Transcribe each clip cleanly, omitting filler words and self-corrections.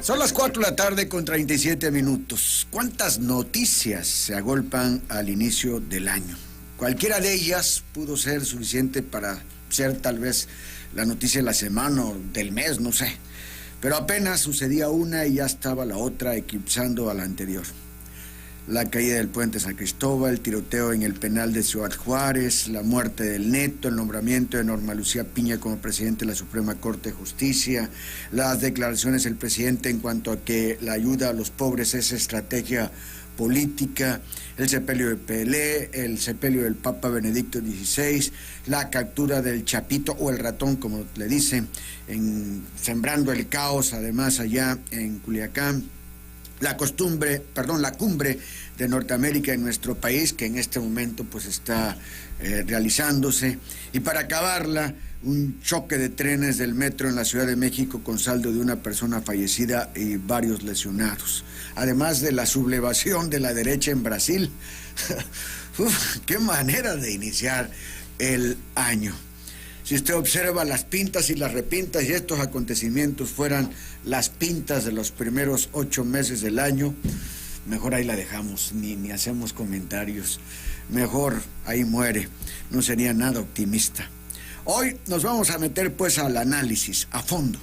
Son las 4 de la tarde con 37 minutos. ¿Cuántas noticias se agolpan al inicio del año? Cualquiera de ellas pudo ser suficiente para ser tal vez la noticia de la semana o del mes, no sé. Pero apenas sucedía una y ya estaba la otra eclipsando a la anterior. La caída del puente San Cristóbal, el tiroteo en el penal de Ciudad Juárez, la muerte del Neto, el nombramiento de Norma Lucía Piña como presidente de la Suprema Corte de Justicia, las declaraciones del presidente en cuanto a que la ayuda a los pobres es estrategia política, el sepelio de Pelé, el sepelio del Papa Benedicto XVI, la captura del Chapito o el ratón, como le dicen, sembrando el caos además allá en Culiacán. La cumbre de Norteamérica en nuestro país, que en este momento pues está realizándose. Y para acabarla, un choque de trenes del metro en la Ciudad de México con saldo de una persona fallecida y varios lesionados. Además de la sublevación de la derecha en Brasil. ¡Qué manera de iniciar el año! Si usted observa las pintas y las repintas y estos acontecimientos fueran las pintas de los primeros 8 meses del año, mejor ahí la dejamos, ni hacemos comentarios. Mejor ahí muere, no sería nada optimista. Hoy nos vamos a meter pues al análisis, a fondo.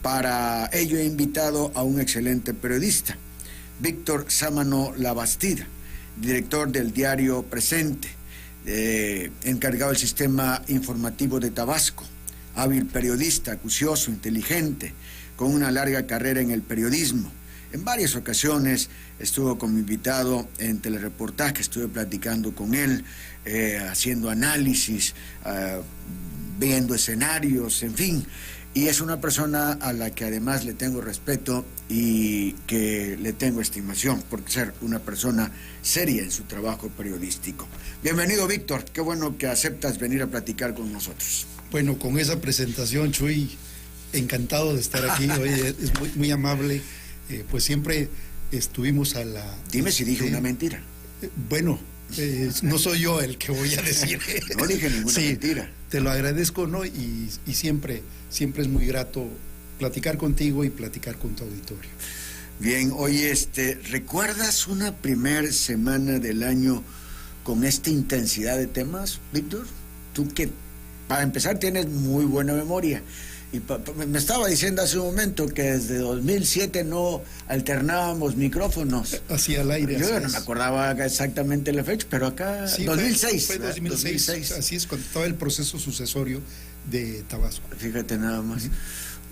Para ello he invitado a un excelente periodista, Víctor Sámano Labastida, director del diario Presente, encargado del sistema informativo de Tabasco, hábil periodista, acucioso, inteligente, con una larga carrera en el periodismo. En varias ocasiones estuvo como invitado en telereportaje, estuve platicando con él, haciendo análisis, viendo escenarios, en fin. Y es una persona a la que además le tengo respeto y que le tengo estimación por ser una persona seria en su trabajo periodístico. Bienvenido, Víctor. Qué bueno que aceptas venir a platicar con nosotros. Bueno, con esa presentación, Chuy, encantado de estar aquí. Oye, es muy amable. Pues siempre estuvimos a la... Dime si dije una mentira. Bueno, no soy yo el que voy a decir. No dije ninguna mentira. Te lo agradezco, ¿no? Y siempre es muy grato platicar contigo y platicar con tu auditorio. Bien, oye, ¿recuerdas una primera semana del año con esta intensidad de temas, Víctor? Tú que, para empezar, tienes muy buena memoria. Y me estaba diciendo hace un momento que desde 2007 no alternábamos micrófonos. Hacia el aire. Yo no me acordaba exactamente la fecha, pero acá... Sí, 2006. Fue 2006. Así es, cuando estaba el proceso sucesorio de Tabasco. Fíjate nada más.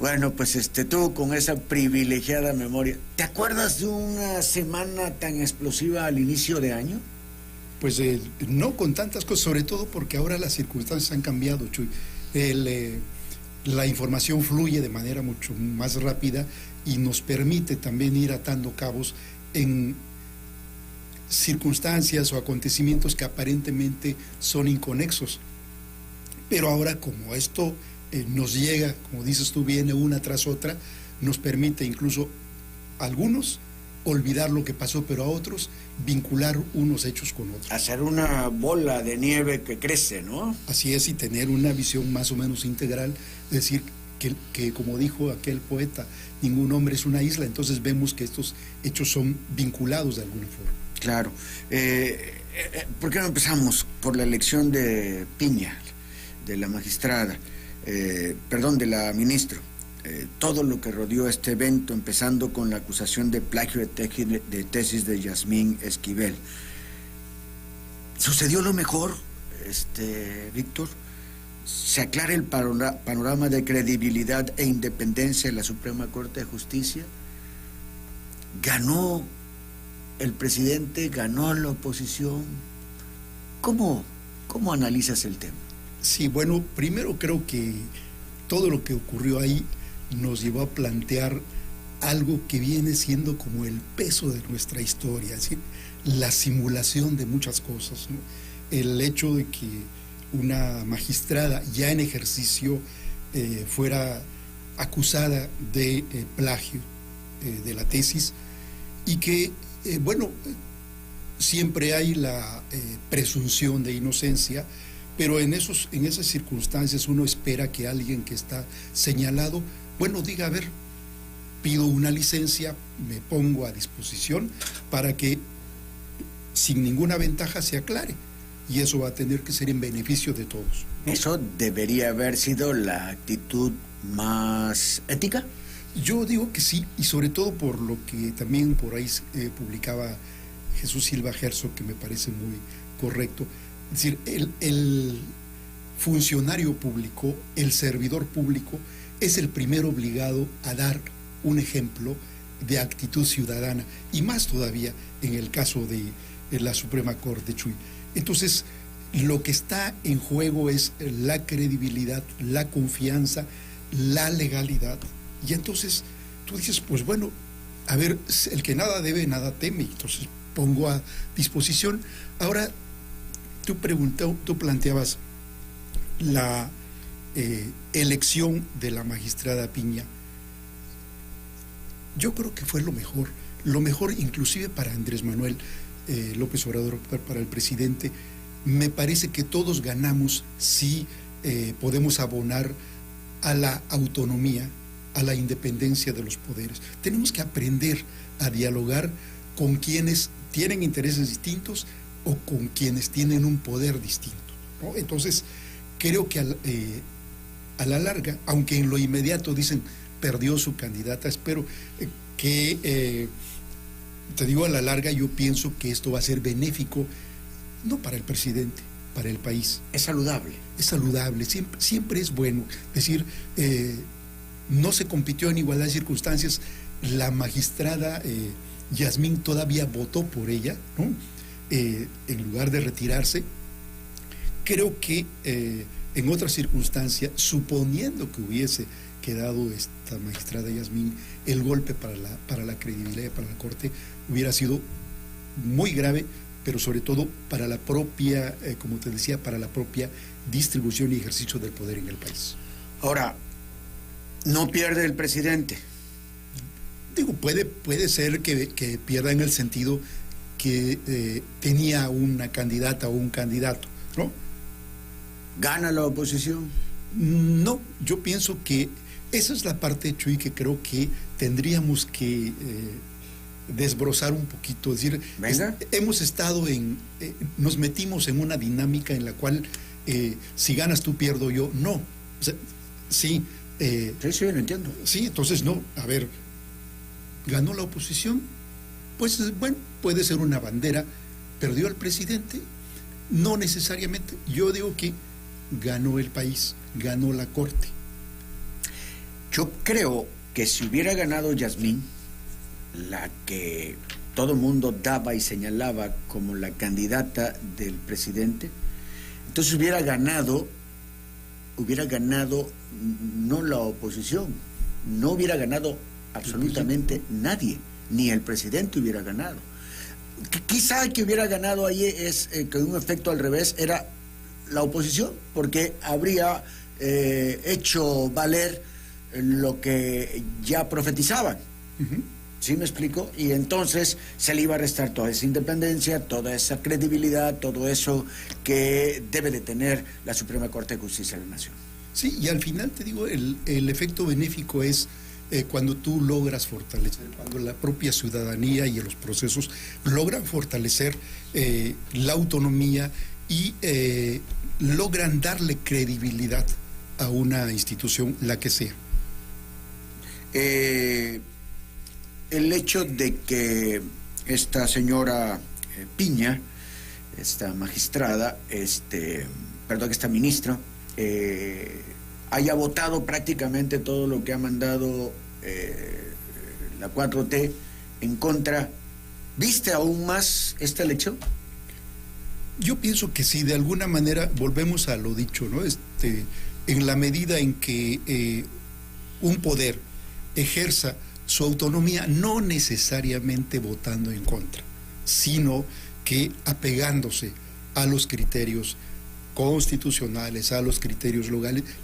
Bueno, pues tú con esa privilegiada memoria, ¿te acuerdas de una semana tan explosiva al inicio de año? Pues no con tantas cosas, sobre todo porque ahora las circunstancias han cambiado, Chuy. La información fluye de manera mucho más rápida y nos permite también ir atando cabos en circunstancias o acontecimientos que aparentemente son inconexos. Pero ahora, como esto nos llega, como dices tú, viene una tras otra, nos permite incluso a algunos olvidar lo que pasó, pero a otros vincular unos hechos con otros. Hacer una bola de nieve que crece, ¿no? Así es, y tener una visión más o menos integral, es decir, que como dijo aquel poeta, ningún hombre es una isla, entonces vemos que estos hechos son vinculados de alguna forma. Claro. ¿Por qué no empezamos por la elección de Piña, de la magistrada, de la ministra? Todo lo que rodeó este evento, empezando con la acusación de plagio de tesis de Yasmín Esquivel. ¿Sucedió lo mejor, Víctor? ¿Se aclara el panorama de credibilidad e independencia de la Suprema Corte de Justicia? ¿Ganó el presidente? ¿Ganó la oposición? ¿Cómo analizas el tema? Sí, bueno, primero creo que todo lo que ocurrió ahí nos llevó a plantear algo que viene siendo como el peso de nuestra historia, es decir, la simulación de muchas cosas, ¿no? El hecho de que una magistrada ya en ejercicio fuera acusada de plagio de la tesis y que, siempre hay la presunción de inocencia, pero en esas circunstancias uno espera que alguien que está señalado, diga, a ver, pido una licencia, me pongo a disposición para que sin ninguna ventaja se aclare. Y eso va a tener que ser en beneficio de todos. ¿Eso debería haber sido la actitud más ética? Yo digo que sí, y sobre todo por lo que también por ahí publicaba Jesús Silva Herzog, que me parece muy correcto. Es decir, el funcionario público, el servidor público, es el primero obligado a dar un ejemplo de actitud ciudadana, y más todavía en el caso de la Suprema Corte, Chuy. Entonces, lo que está en juego es la credibilidad, la confianza, la legalidad. Y entonces tú dices, pues bueno, a ver, el que nada debe, nada teme. Entonces pongo a disposición. Ahora, tú planteabas la elección de la magistrada Piña. Yo creo que fue lo mejor inclusive para Andrés Manuel López Obrador, para el presidente. Me parece que todos ganamos si podemos abonar a la autonomía, a la independencia de los poderes. Tenemos que aprender a dialogar con quienes tienen intereses distintos o con quienes tienen un poder distinto, ¿no? Entonces, creo que a la larga, aunque en lo inmediato dicen perdió su candidata, espero que, te digo, a la larga yo pienso que esto va a ser benéfico, no para el presidente, para el país. Es saludable. Es saludable, siempre es bueno. Es decir, no se compitió en igualdad de circunstancias. La magistrada Yasmín todavía votó por ella, ¿no? En lugar de retirarse. Creo que en otra circunstancia, suponiendo que hubiese quedado esta magistrada Yasmín, el golpe para la credibilidad, para la Corte, hubiera sido muy grave, pero sobre todo para la propia, como te decía, para la propia distribución y ejercicio del poder en el país. Ahora, no pierde el presidente. Digo, puede ser que pierda en el sentido que tenía una candidata o un candidato, ¿no? ¿Gana la oposición? No, yo pienso que esa es la parte, Chuy, que creo que tendríamos que desbrozar un poquito. Es decir, hemos estado nos metimos en una dinámica en la cual si ganas tú, pierdo yo. No, o sea, sí. Sí, lo entiendo. Sí, entonces no, a ver, ganó la oposición, pues bueno, puede ser una bandera, perdió el presidente, no necesariamente. Yo digo que ganó el país, ganó la Corte. Yo creo que si hubiera ganado Yasmín, la que todo el mundo daba y señalaba como la candidata del presidente, entonces hubiera ganado no la oposición, no hubiera ganado absolutamente nadie, ni el presidente hubiera ganado. Quizá el que hubiera ganado ahí es que un efecto al revés era la oposición, porque habría hecho valer lo que ya profetizaban. ¿Sí me explico? Y entonces se le iba a restar toda esa independencia, toda esa credibilidad, todo eso que debe de tener la Suprema Corte de Justicia de la Nación. Sí, y al final te digo, el efecto benéfico es cuando tú logras fortalecer, cuando la propia ciudadanía y los procesos logran fortalecer la autonomía y logran darle credibilidad a una institución, la que sea. El hecho de que esta señora Piña, esta magistrada, esta ministra, haya votado prácticamente todo lo que ha mandado la 4T en contra, ¿viste aún más esta elección? Yo pienso que sí, de alguna manera volvemos a lo dicho, ¿no? En la medida en que un poder ejerza su autonomía, no necesariamente votando en contra, sino que apegándose a los criterios constitucionales, a los criterios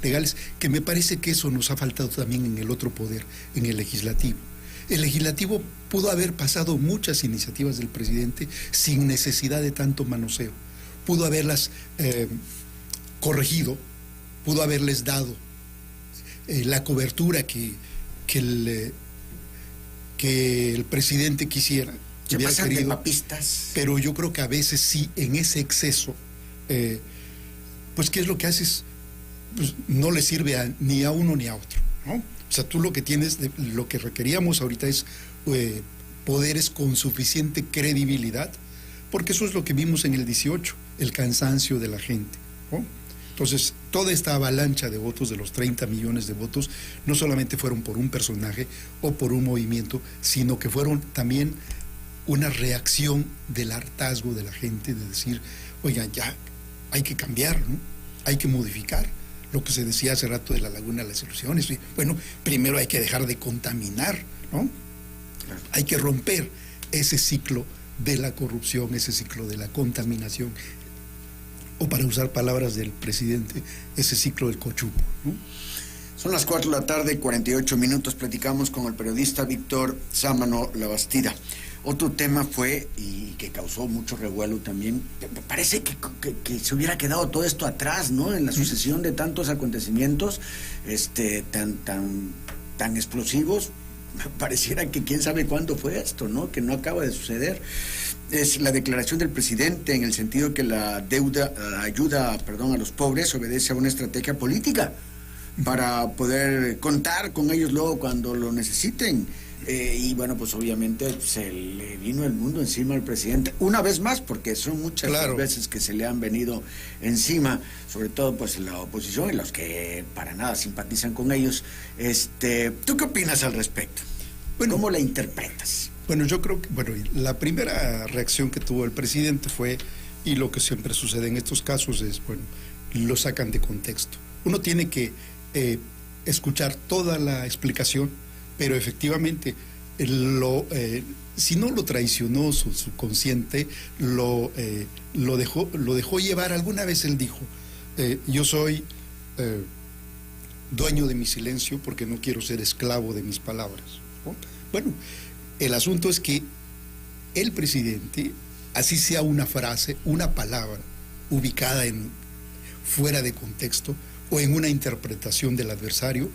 legales, que me parece que eso nos ha faltado también en el otro poder, en el legislativo. El legislativo pudo haber pasado muchas iniciativas del presidente sin necesidad de tanto manoseo, pudo haberlas corregido, pudo haberles dado la cobertura que que el presidente quisiera. Se pasan de papistas. Pero yo creo que a veces sí, en ese exceso, pues ¿qué es lo que haces? Pues no le sirve ni a uno ni a otro, ¿no? O sea, tú lo que tienes, lo que requeríamos ahorita es poderes con suficiente credibilidad, porque eso es lo que vimos en el 18, el cansancio de la gente, ¿no? Entonces, toda esta avalancha de votos, de los 30 millones de votos, no solamente fueron por un personaje o por un movimiento, sino que fueron también una reacción del hartazgo de la gente, de decir, oigan, ya hay que cambiar, ¿no? Hay que modificar. Lo que se decía hace rato de la Laguna de las Ilusiones. Bueno, primero hay que dejar de contaminar, ¿no? Hay que romper ese ciclo de la corrupción, ese ciclo de la contaminación, o para usar palabras del presidente, ese ciclo del cochupo, ¿no? Son las 4 de la tarde, 48 minutos, platicamos con el periodista Víctor Sámano Labastida. Otro tema fue, y que causó mucho revuelo también, parece que se hubiera quedado todo esto atrás, ¿no? En la sucesión de tantos acontecimientos tan explosivos, pareciera que quién sabe cuándo fue esto, ¿no? Que no acaba de suceder. Es la declaración del presidente en el sentido que la ayuda a los pobres obedece a una estrategia política para poder contar con ellos luego cuando lo necesiten. Y bueno, pues obviamente se le vino el mundo encima al presidente, una vez más, porque son muchas las veces que se le han venido encima, sobre todo pues la oposición y los que para nada simpatizan con ellos. ¿Tú qué opinas al respecto? Bueno, ¿cómo la interpretas? Bueno, yo creo que la primera reacción que tuvo el presidente fue, y lo que siempre sucede en estos casos es, lo sacan de contexto. Uno tiene que escuchar toda la explicación, pero efectivamente si no lo traicionó su consciente, lo dejó llevar. Alguna vez él dijo, yo soy dueño de mi silencio porque no quiero ser esclavo de mis palabras, ¿no? Bueno, el asunto es que el presidente, así sea una frase, una palabra ubicada fuera de contexto o en una interpretación del adversario,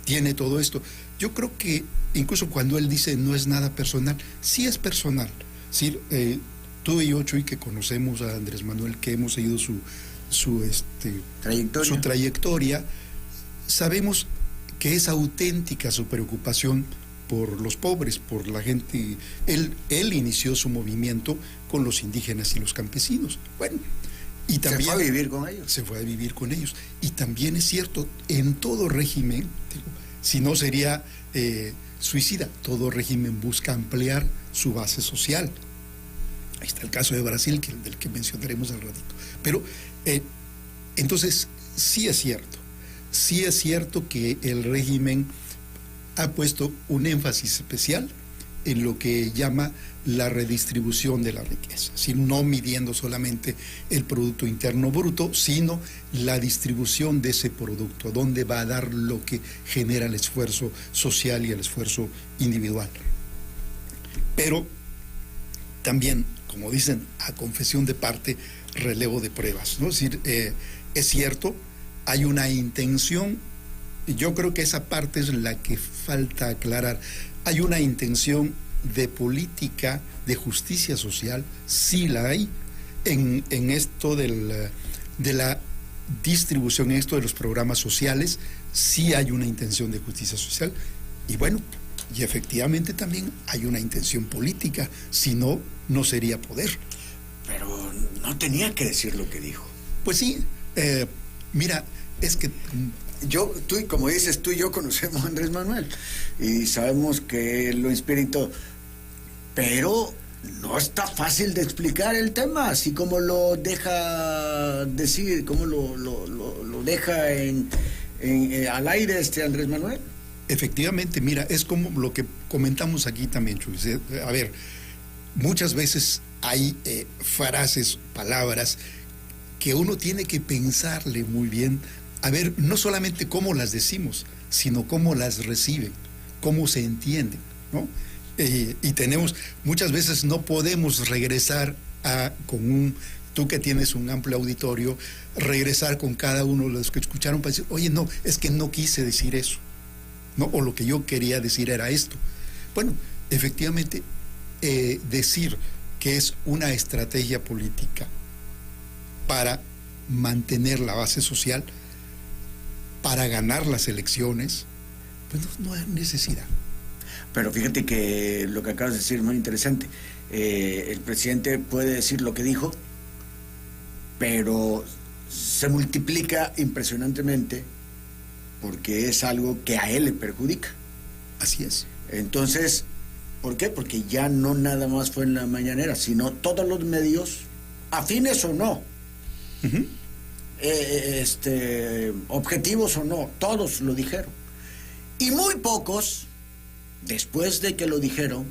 tiene todo esto. Yo creo que incluso cuando él dice no es nada personal, sí es personal. Sí, tú y yo, Chuy, que conocemos a Andrés Manuel, que hemos seguido su trayectoria, sabemos que es auténtica su preocupación por los pobres, por la gente. Él inició su movimiento con los indígenas y los campesinos. Y también se fue a vivir con ellos. Se fue a vivir con ellos. Y también es cierto, en todo régimen, si no sería suicida, todo régimen busca ampliar su base social. Ahí está el caso de Brasil, del que mencionaremos al ratito. Pero, entonces, sí es cierto que el régimen ha puesto un énfasis especial en lo que llama la redistribución de la riqueza, no midiendo solamente el Producto Interno Bruto, sino la distribución de ese producto, dónde va a dar lo que genera el esfuerzo social y el esfuerzo individual. Pero también, como dicen, a confesión de parte, relevo de pruebas, ¿no? Es decir, es cierto, hay una intención, yo creo que esa parte es la que falta aclarar. Hay una intención de política de justicia social, sí la hay, en esto de la distribución, en esto de los programas sociales, sí hay una intención de justicia social, y efectivamente también hay una intención política, si no, no sería poder. Pero no tenía que decir lo que dijo. Pues sí, mira, es que como dices, tú y yo conocemos a Andrés Manuel y sabemos que lo inspira y todo, pero no está fácil de explicar el tema, así como lo deja decir, como lo deja al aire Andrés Manuel. Efectivamente, mira, es como lo que comentamos aquí también, Chuy. A ver, muchas veces hay frases, palabras que uno tiene que pensarle muy bien. A ver, no solamente cómo las decimos, sino cómo las reciben, cómo se entienden, ¿no? Y muchas veces no podemos regresar tú que tienes un amplio auditorio, regresar con cada uno de los que escucharon para decir, oye, no, es que no quise decir eso, ¿no? O lo que yo quería decir era esto. Bueno, efectivamente, decir que es una estrategia política para mantener la base social, para ganar las elecciones, pues no hay necesidad. Pero fíjate que lo que acabas de decir es muy interesante. El presidente puede decir lo que dijo, pero se multiplica impresionantemente porque es algo que a él le perjudica. Así es. Entonces, ¿por qué? Porque ya no nada más fue en la mañanera, sino todos los medios, afines o no, objetivos o no, todos lo dijeron. Y muy pocos, después de que lo dijeron,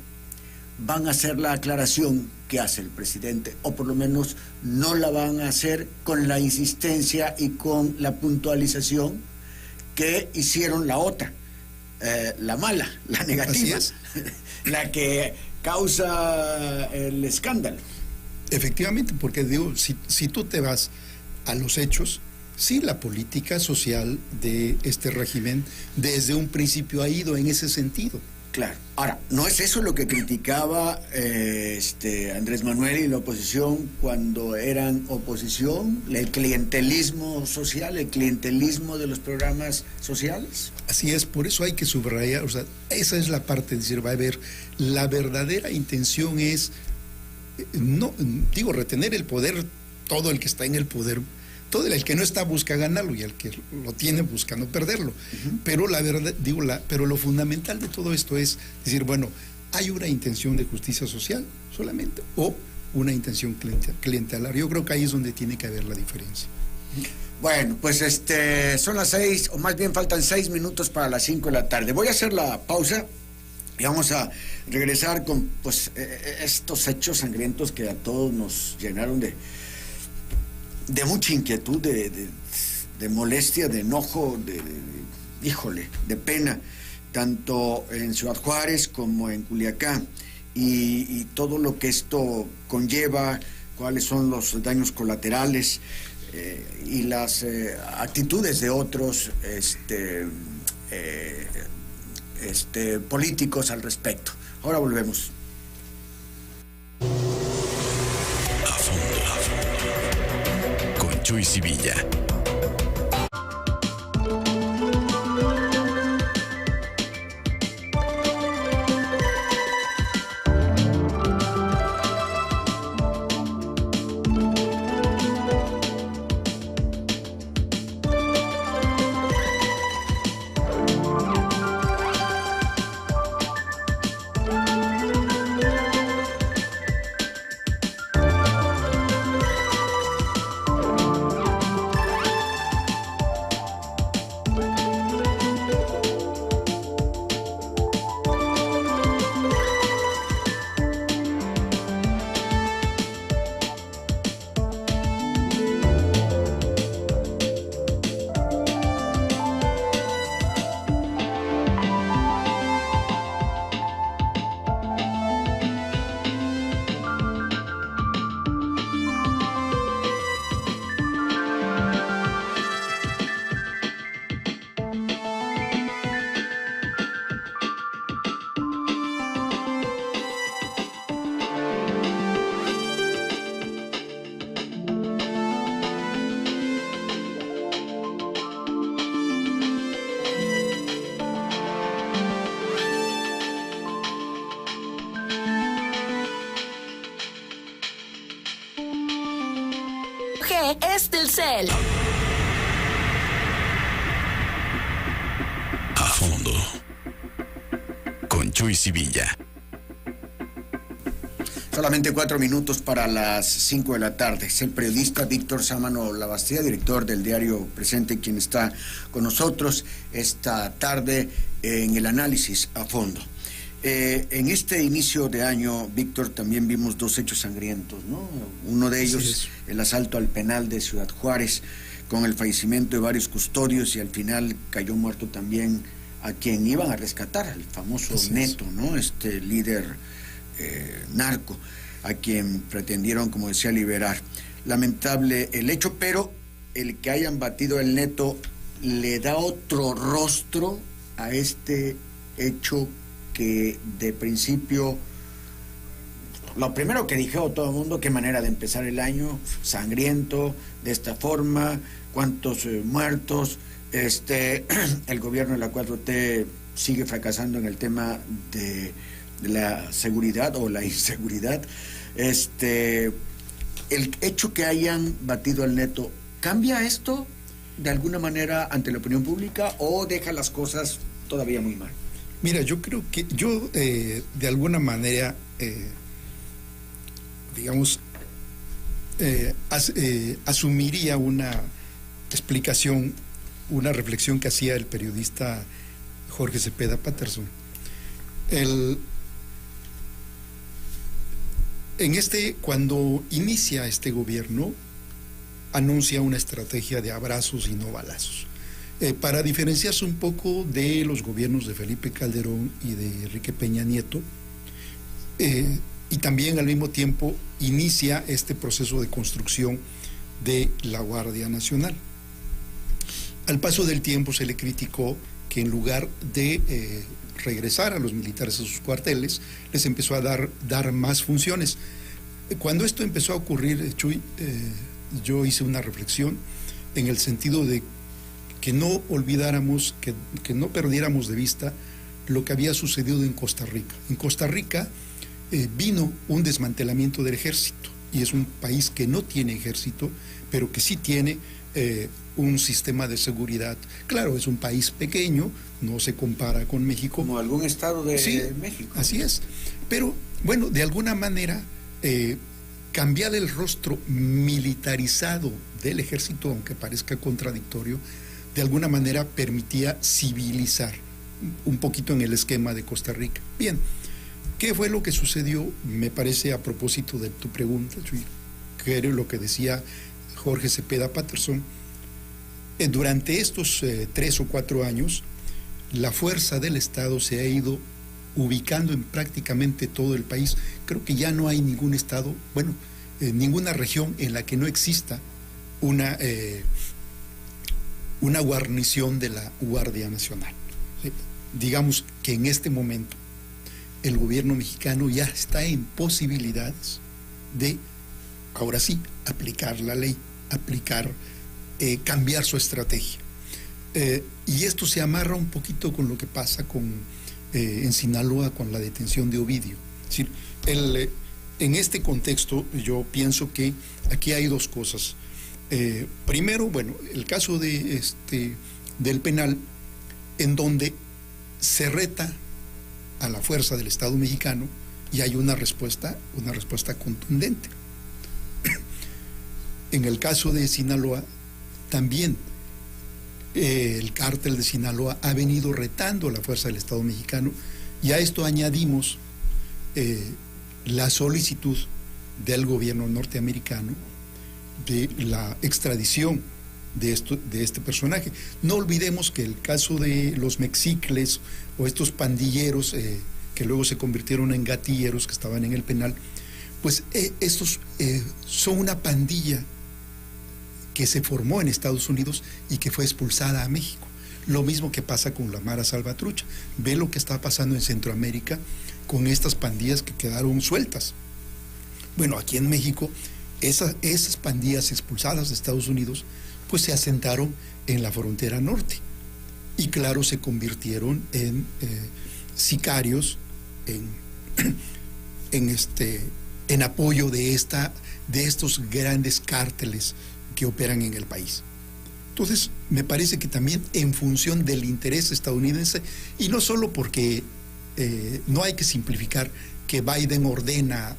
van a hacer la aclaración que hace el presidente, o por lo menos no la van a hacer con la insistencia y con la puntualización que hicieron la otra, la mala, la negativa, la que causa el escándalo. Efectivamente, porque digo, si tú te vas a los hechos, sí, la política social de este régimen desde un principio ha ido en ese sentido. Claro. Ahora, ¿no es eso lo que criticaba Andrés Manuel y la oposición cuando eran oposición? ¿El clientelismo social, el clientelismo de los programas sociales? Así es, por eso hay que subrayar, o sea, esa es la parte de decir, va a haber, la verdadera intención es, no, digo, retener el poder, todo el que está en el poder, todo el que no está busca ganarlo y el que lo tiene buscando perderlo. Pero la verdad, digo, pero lo fundamental de todo esto es decir, bueno, hay una intención de justicia social solamente o una intención clientelar. Yo creo que ahí es donde tiene que haber la diferencia. Bueno, pues son las 6, o más bien faltan 6 minutos para las 5 de la tarde. Voy a hacer la pausa y vamos a regresar con pues estos hechos sangrientos que a todos nos llenaron de mucha inquietud, de molestia, de enojo, de pena, tanto en Ciudad Juárez como en Culiacán, y todo lo que esto conlleva, cuáles son los daños colaterales y las actitudes de otros políticos al respecto. Ahora volvemos. Chuy Sevilla. Es Telcel. A fondo. Con Chuy Sevilla. Solamente 4 minutos para las 5 de la tarde. Es el periodista Víctor Sámano Labastida, director del diario Presente, quien está con nosotros esta tarde en el análisis a fondo. En este inicio de año, Víctor, también vimos 2 hechos sangrientos, ¿no? Uno de ellos, el asalto al penal de Ciudad Juárez, con el fallecimiento de varios custodios, y al final cayó muerto también a quien iban a rescatar, al famoso Neto, ¿no? Este líder narco, a quien pretendieron, como decía, liberar. Lamentable el hecho, pero el que hayan batido el Neto le da otro rostro a este hecho que de principio, lo primero que dijo todo el mundo, qué manera de empezar el año, sangriento, de esta forma, cuántos muertos, el gobierno de la 4T sigue fracasando en el tema de la seguridad o la inseguridad. El hecho que hayan batido al neto, ¿cambia esto de alguna manera ante la opinión pública o deja las cosas todavía muy mal? Mira, yo creo que yo de alguna manera, digamos, asumiría una explicación, una reflexión que hacía el periodista Jorge Cepeda Patterson. Cuando inicia este gobierno, anuncia una estrategia de abrazos y no balazos, para diferenciarse un poco de los gobiernos de Felipe Calderón y de Enrique Peña Nieto, y también al mismo tiempo inicia este proceso de construcción de la Guardia Nacional. Al paso del tiempo se le criticó que en lugar de regresar a los militares a sus cuarteles, les empezó a dar más funciones. Cuando esto empezó a ocurrir, Chuy, yo hice una reflexión en el sentido de que no olvidáramos, que no perdiéramos de vista lo que había sucedido en Costa Rica. En Costa Rica vino un desmantelamiento del ejército, y es un país que no tiene ejército, pero que sí tiene un sistema de seguridad. Claro, es un país pequeño, no se compara con México. Como algún estado de sí, México. Así es. Pero, bueno, de alguna manera, cambiar el rostro militarizado del ejército, aunque parezca contradictorio, de alguna manera permitía civilizar un poquito en el esquema de Costa Rica. Bien, ¿qué fue lo que sucedió? Me parece, a propósito de tu pregunta, Chuy, que era lo que decía Jorge Cepeda Patterson. Durante estos 3 o 4 años, la fuerza del Estado se ha ido ubicando en prácticamente todo el país. Creo que ya no hay ningún estado, ninguna región en la que no exista una guarnición de la Guardia Nacional. Digamos que en este momento el gobierno mexicano ya está en posibilidades de, ahora sí, aplicar la ley, cambiar su estrategia. Y esto se amarra un poquito con lo que pasa en Sinaloa con la detención de Ovidio. Es decir, en este contexto yo pienso que aquí hay dos cosas. Primero, el caso del penal, en donde se reta a la fuerza del Estado mexicano y hay una respuesta contundente. En el caso de Sinaloa, también el cártel de Sinaloa ha venido retando a la fuerza del Estado mexicano, y a esto añadimos la solicitud del gobierno norteamericano de la extradición de este personaje. No olvidemos que el caso de los mexicles o estos pandilleros que luego se convirtieron en gatilleros que estaban en el penal, pues estos son una pandilla que se formó en Estados Unidos y que fue expulsada a México. Lo mismo que pasa con la Mara Salvatrucha. Ve lo que está pasando en Centroamérica con estas pandillas que quedaron sueltas. Bueno, aquí en México, esas pandillas expulsadas de Estados Unidos, pues se asentaron en la frontera norte. Y claro, se convirtieron en sicarios, en apoyo de estos grandes cárteles que operan en el país. Entonces, me parece que también en función del interés estadounidense, y no solo porque no hay que simplificar que Biden ordena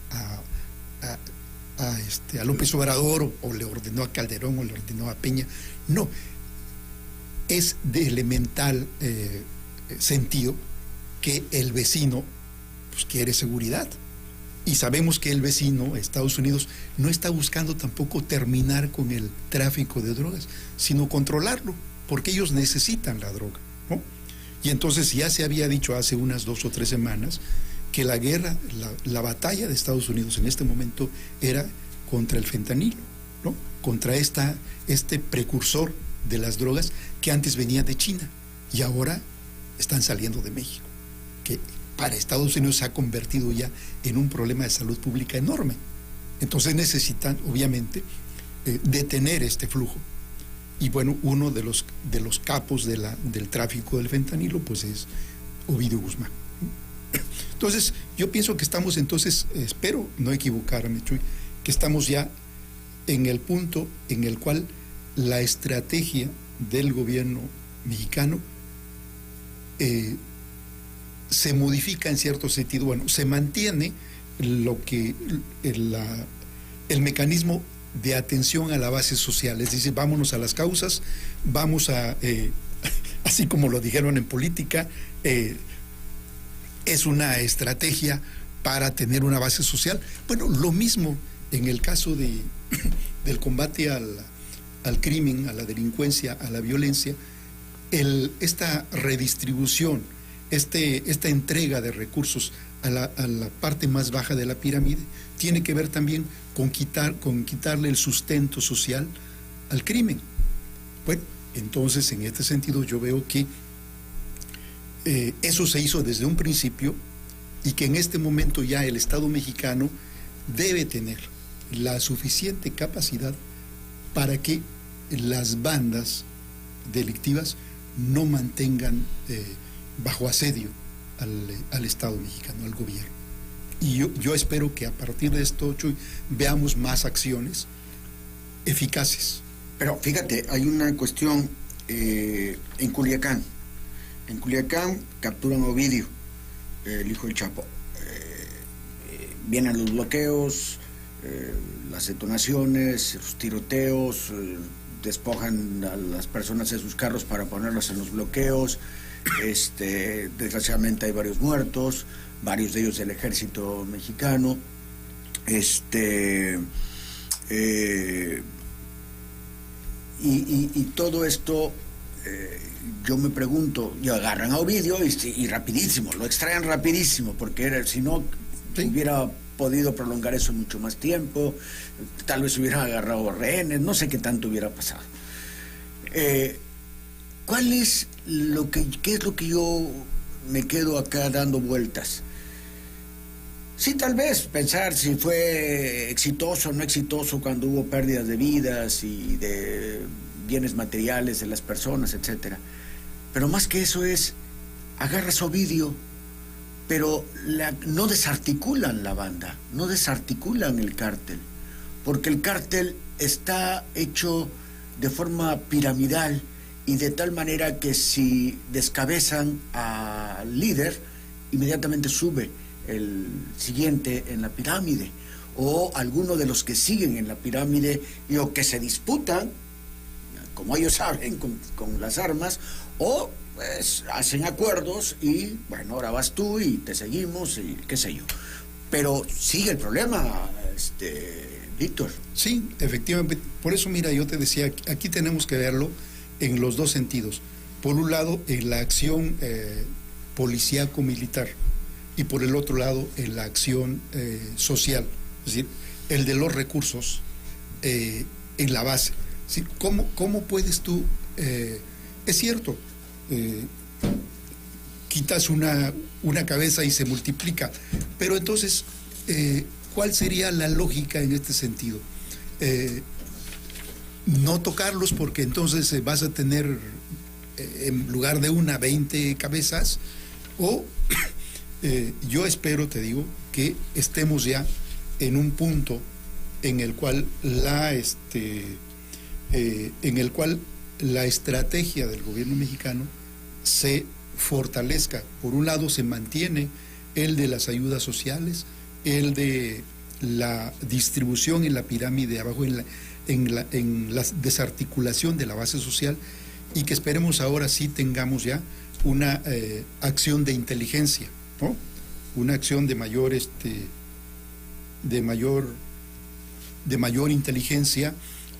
a López Obrador o le ordenó a Calderón o le ordenó a Peña, no, es de elemental sentido que el vecino pues quiere seguridad. Y sabemos que el vecino, Estados Unidos, no está buscando tampoco terminar con el tráfico de drogas, sino controlarlo, porque ellos necesitan la droga, ¿no? Y entonces ya se había dicho hace unas 2 o 3 semanas que la guerra, la batalla de Estados Unidos en este momento era contra el fentanilo, ¿no? Contra este precursor de las drogas que antes venía de China y ahora están saliendo de México. para Estados Unidos se ha convertido ya en un problema de salud pública enorme. Entonces necesitan, obviamente, detener este flujo. Y bueno, uno de los capos del tráfico del fentanilo, pues es Ovidio Guzmán. Entonces, yo pienso que estamos entonces, espero no equivocarme, Chuy, que estamos ya en el punto en el cual la estrategia del gobierno mexicano se modifica en cierto sentido. Bueno, se mantiene lo que el mecanismo de atención a la base social, es decir, vámonos a las causas, vamos a, así como lo dijeron en política, es una estrategia para tener una base social. Bueno, lo mismo en el caso del combate al crimen, a la delincuencia, a la violencia, esta redistribución, esta entrega de recursos a la parte más baja de la pirámide, tiene que ver también con quitarle el sustento social al crimen. Bueno, entonces en este sentido yo veo que eso se hizo desde un principio y que en este momento ya el Estado mexicano debe tener la suficiente capacidad para que las bandas delictivas no mantengan bajo asedio al Estado mexicano, al gobierno. Y yo espero que a partir de esto, Chuy, veamos más acciones eficaces. Pero fíjate, hay una cuestión en Culiacán. En Culiacán capturan a Ovidio, el hijo del Chapo. Vienen los bloqueos, las detonaciones, los tiroteos, despojan a las personas de sus carros para ponerlas en los bloqueos. Desgraciadamente hay varios muertos, varios de ellos del ejército mexicano. Y todo esto, yo me pregunto, y agarran a Ovidio y rapidísimo, lo extraen rapidísimo, porque si no, sí, hubiera podido prolongar eso mucho más tiempo, tal vez hubieran agarrado rehenes, no sé qué tanto hubiera pasado. ¿Qué es lo que yo me quedo acá dando vueltas? Sí, tal vez pensar si fue exitoso o no exitoso cuando hubo pérdidas de vidas y de bienes materiales de las personas, etcétera. Pero más que eso es, agarras a Ovidio, pero no desarticulan la banda, no desarticulan el cártel, porque el cártel está hecho de forma piramidal y de tal manera que si descabezan al líder, inmediatamente sube el siguiente en la pirámide, o alguno de los que siguen en la pirámide o que se disputan, como ellos saben, con las armas, o pues hacen acuerdos y bueno, ahora vas tú y te seguimos y qué sé yo. Pero sigue el problema, Víctor. Sí, efectivamente. Por eso, mira, yo te decía, aquí tenemos que verlo en los dos sentidos. Por un lado, en la acción policíaco-militar, y por el otro lado, en la acción social, es decir, el de los recursos en la base. Es decir, ¿cómo puedes tú? Es cierto, quitas una cabeza y se multiplica, pero entonces, ¿cuál sería la lógica en este sentido? No tocarlos, porque entonces vas a tener, en lugar de 20 cabezas, o yo espero, te digo, que estemos ya en un punto en el cual la estrategia del gobierno mexicano se fortalezca. Por un lado, se mantiene el de las ayudas sociales, el de la distribución en la pirámide de abajo, en la desarticulación de la base social, y que esperemos ahora sí tengamos ya una acción de inteligencia, ¿no? Una acción de mayor inteligencia,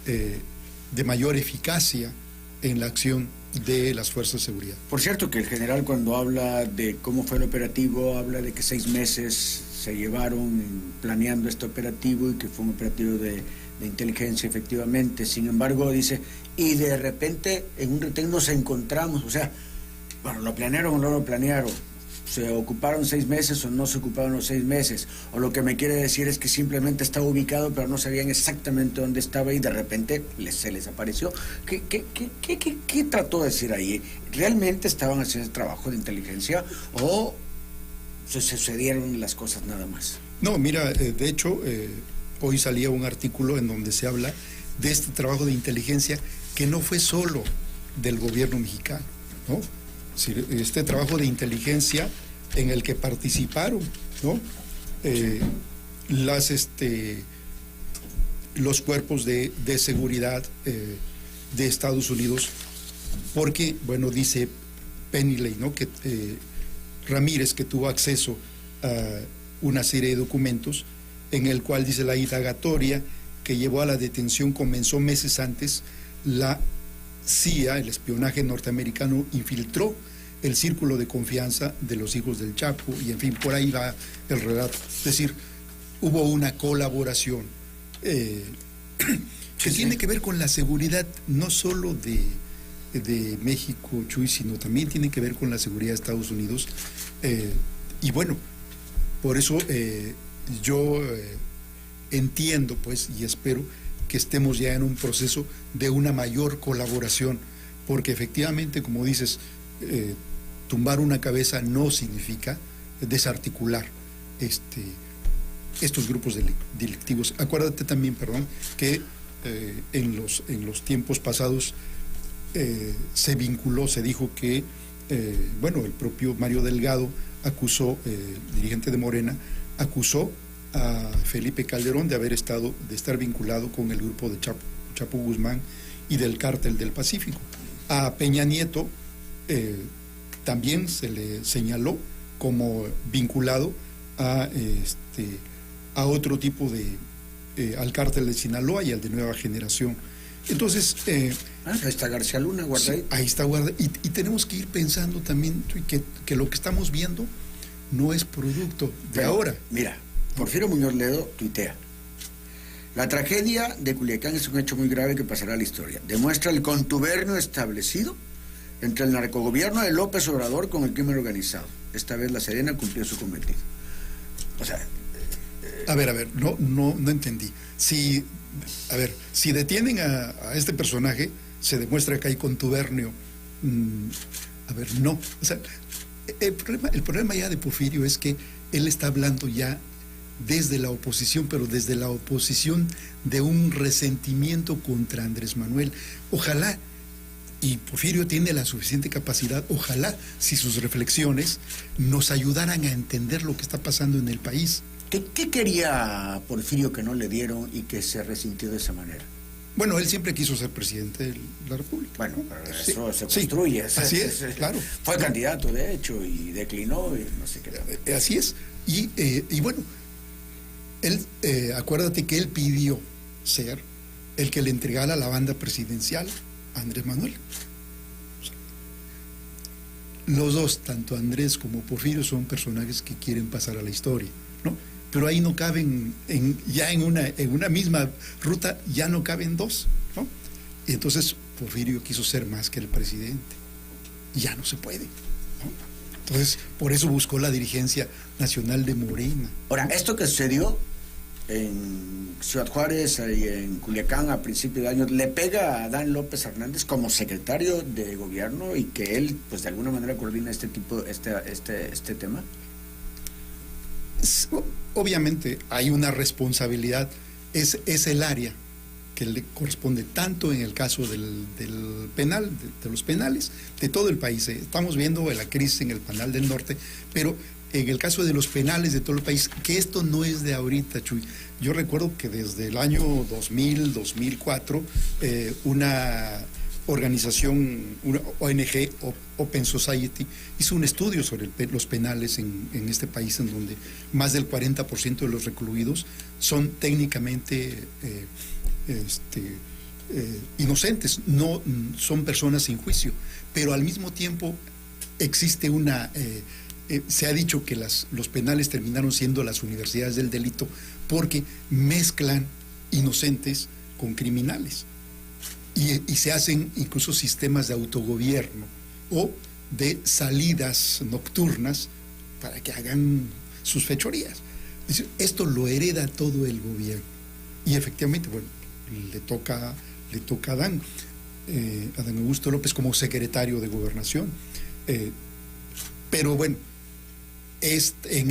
de mayor eficacia en la acción de las fuerzas de seguridad. Por cierto, que el general, cuando habla de cómo fue el operativo, habla de que 6 meses se llevaron planeando este operativo y que fue un operativo de inteligencia, efectivamente. Sin embargo, dice, y de repente en un retén nos encontramos, o sea, bueno, ¿lo planearon o no lo planearon? se ocuparon 6 meses o no se ocuparon los 6 meses, o lo que me quiere decir es que simplemente estaba ubicado pero no sabían exactamente dónde estaba y de repente se les apareció. ¿Qué trató de decir ahí? ¿Realmente estaban haciendo trabajo de inteligencia o se sucedieron las cosas nada más? No, mira, de hecho, hoy salía un artículo en donde se habla de este trabajo de inteligencia que no fue solo del gobierno mexicano, ¿no? Este trabajo de inteligencia en el que participaron, ¿no? Los cuerpos de seguridad de Estados Unidos, porque, bueno, dice Penilei, ¿no? Que Ramírez, que tuvo acceso a una serie de documentos en el cual dice la indagatoria que llevó a la detención comenzó meses antes. La CIA, el espionaje norteamericano, infiltró el círculo de confianza de los hijos del Chapo y en fin, por ahí va el relato. Es decir, hubo una colaboración que tiene que ver con la seguridad no solo de México, Chuy, sino también tiene que ver con la seguridad de Estados Unidos. Y bueno, por eso yo entiendo, pues, y espero que estemos ya en un proceso de una mayor colaboración, porque efectivamente, como dices, tumbar una cabeza no significa desarticular estos grupos delictivos. Acuérdate también, perdón, que en los tiempos pasados se vinculó, se dijo que, bueno, el propio Mario Delgado acusó, dirigente de Morena, acusó a Felipe Calderón de estar vinculado con el grupo de Chapo Guzmán y del Cártel del Pacífico. A Peña Nieto también se le señaló como vinculado a otro tipo de al Cártel de Sinaloa y al de Nueva Generación. Entonces ahí está García Luna guardadito. Sí, ahí está guardado. Y tenemos que ir pensando también que lo que estamos viendo no es producto de ahora. Mira, Porfirio Muñoz Ledo tuitea: la tragedia de Culiacán es un hecho muy grave que pasará a la historia. Demuestra el contubernio establecido entre el narcogobierno de López Obrador con el crimen organizado. Esta vez la Serena cumplió su cometido. O sea... A ver, no entendí. Si detienen a este personaje, se demuestra que hay contubernio. No. O sea, el problema ya de Porfirio es que él está hablando ya desde la oposición, pero desde la oposición de un resentimiento contra Andrés Manuel. Ojalá, y Porfirio tiene la suficiente capacidad, ojalá si sus reflexiones nos ayudaran a entender lo que está pasando en el país. ¿Qué quería Porfirio que no le dieron y que se resintió de esa manera? Bueno, él siempre quiso ser presidente de la República. Bueno, pero eso se construye. Así es, claro. Fue candidato, de hecho, y declinó, y no sé qué. Así es. Y bueno, él, acuérdate que él pidió ser el que le entregara la banda presidencial a Andrés Manuel. O sea, los dos, tanto Andrés como Porfirio, son personajes que quieren pasar a la historia, ¿no? Pero ahí no caben, en una misma ruta ya no caben dos, ¿no? Y entonces Porfirio quiso ser más que el presidente. Y ya no se puede, ¿no? Entonces, por eso buscó la dirigencia nacional de Morena. Ahora, esto que sucedió en Ciudad Juárez y en Culiacán a principios de año, ¿le pega a Adán López Hernández como secretario de gobierno y que él, pues de alguna manera coordina este tema? Obviamente hay una responsabilidad, es el área que le corresponde tanto en el caso del penal, de los penales, de todo el país. Estamos viendo la crisis en el Penal del Norte, pero en el caso de los penales de todo el país, que esto no es de ahorita, Chuy. Yo recuerdo que desde el año 2000, 2004, una organización, una ONG, Open Society, hizo un estudio sobre los penales en este país, en donde más del 40% de los recluidos son técnicamente inocentes, no son personas sin juicio, pero al mismo tiempo existe se ha dicho que los penales terminaron siendo las universidades del delito porque mezclan inocentes con criminales. Y se hacen incluso sistemas de autogobierno o de salidas nocturnas para que hagan sus fechorías. Es decir, esto lo hereda todo el gobierno. Y efectivamente, bueno, le toca a Adán Augusto López como secretario de Gobernación. Pero bueno, en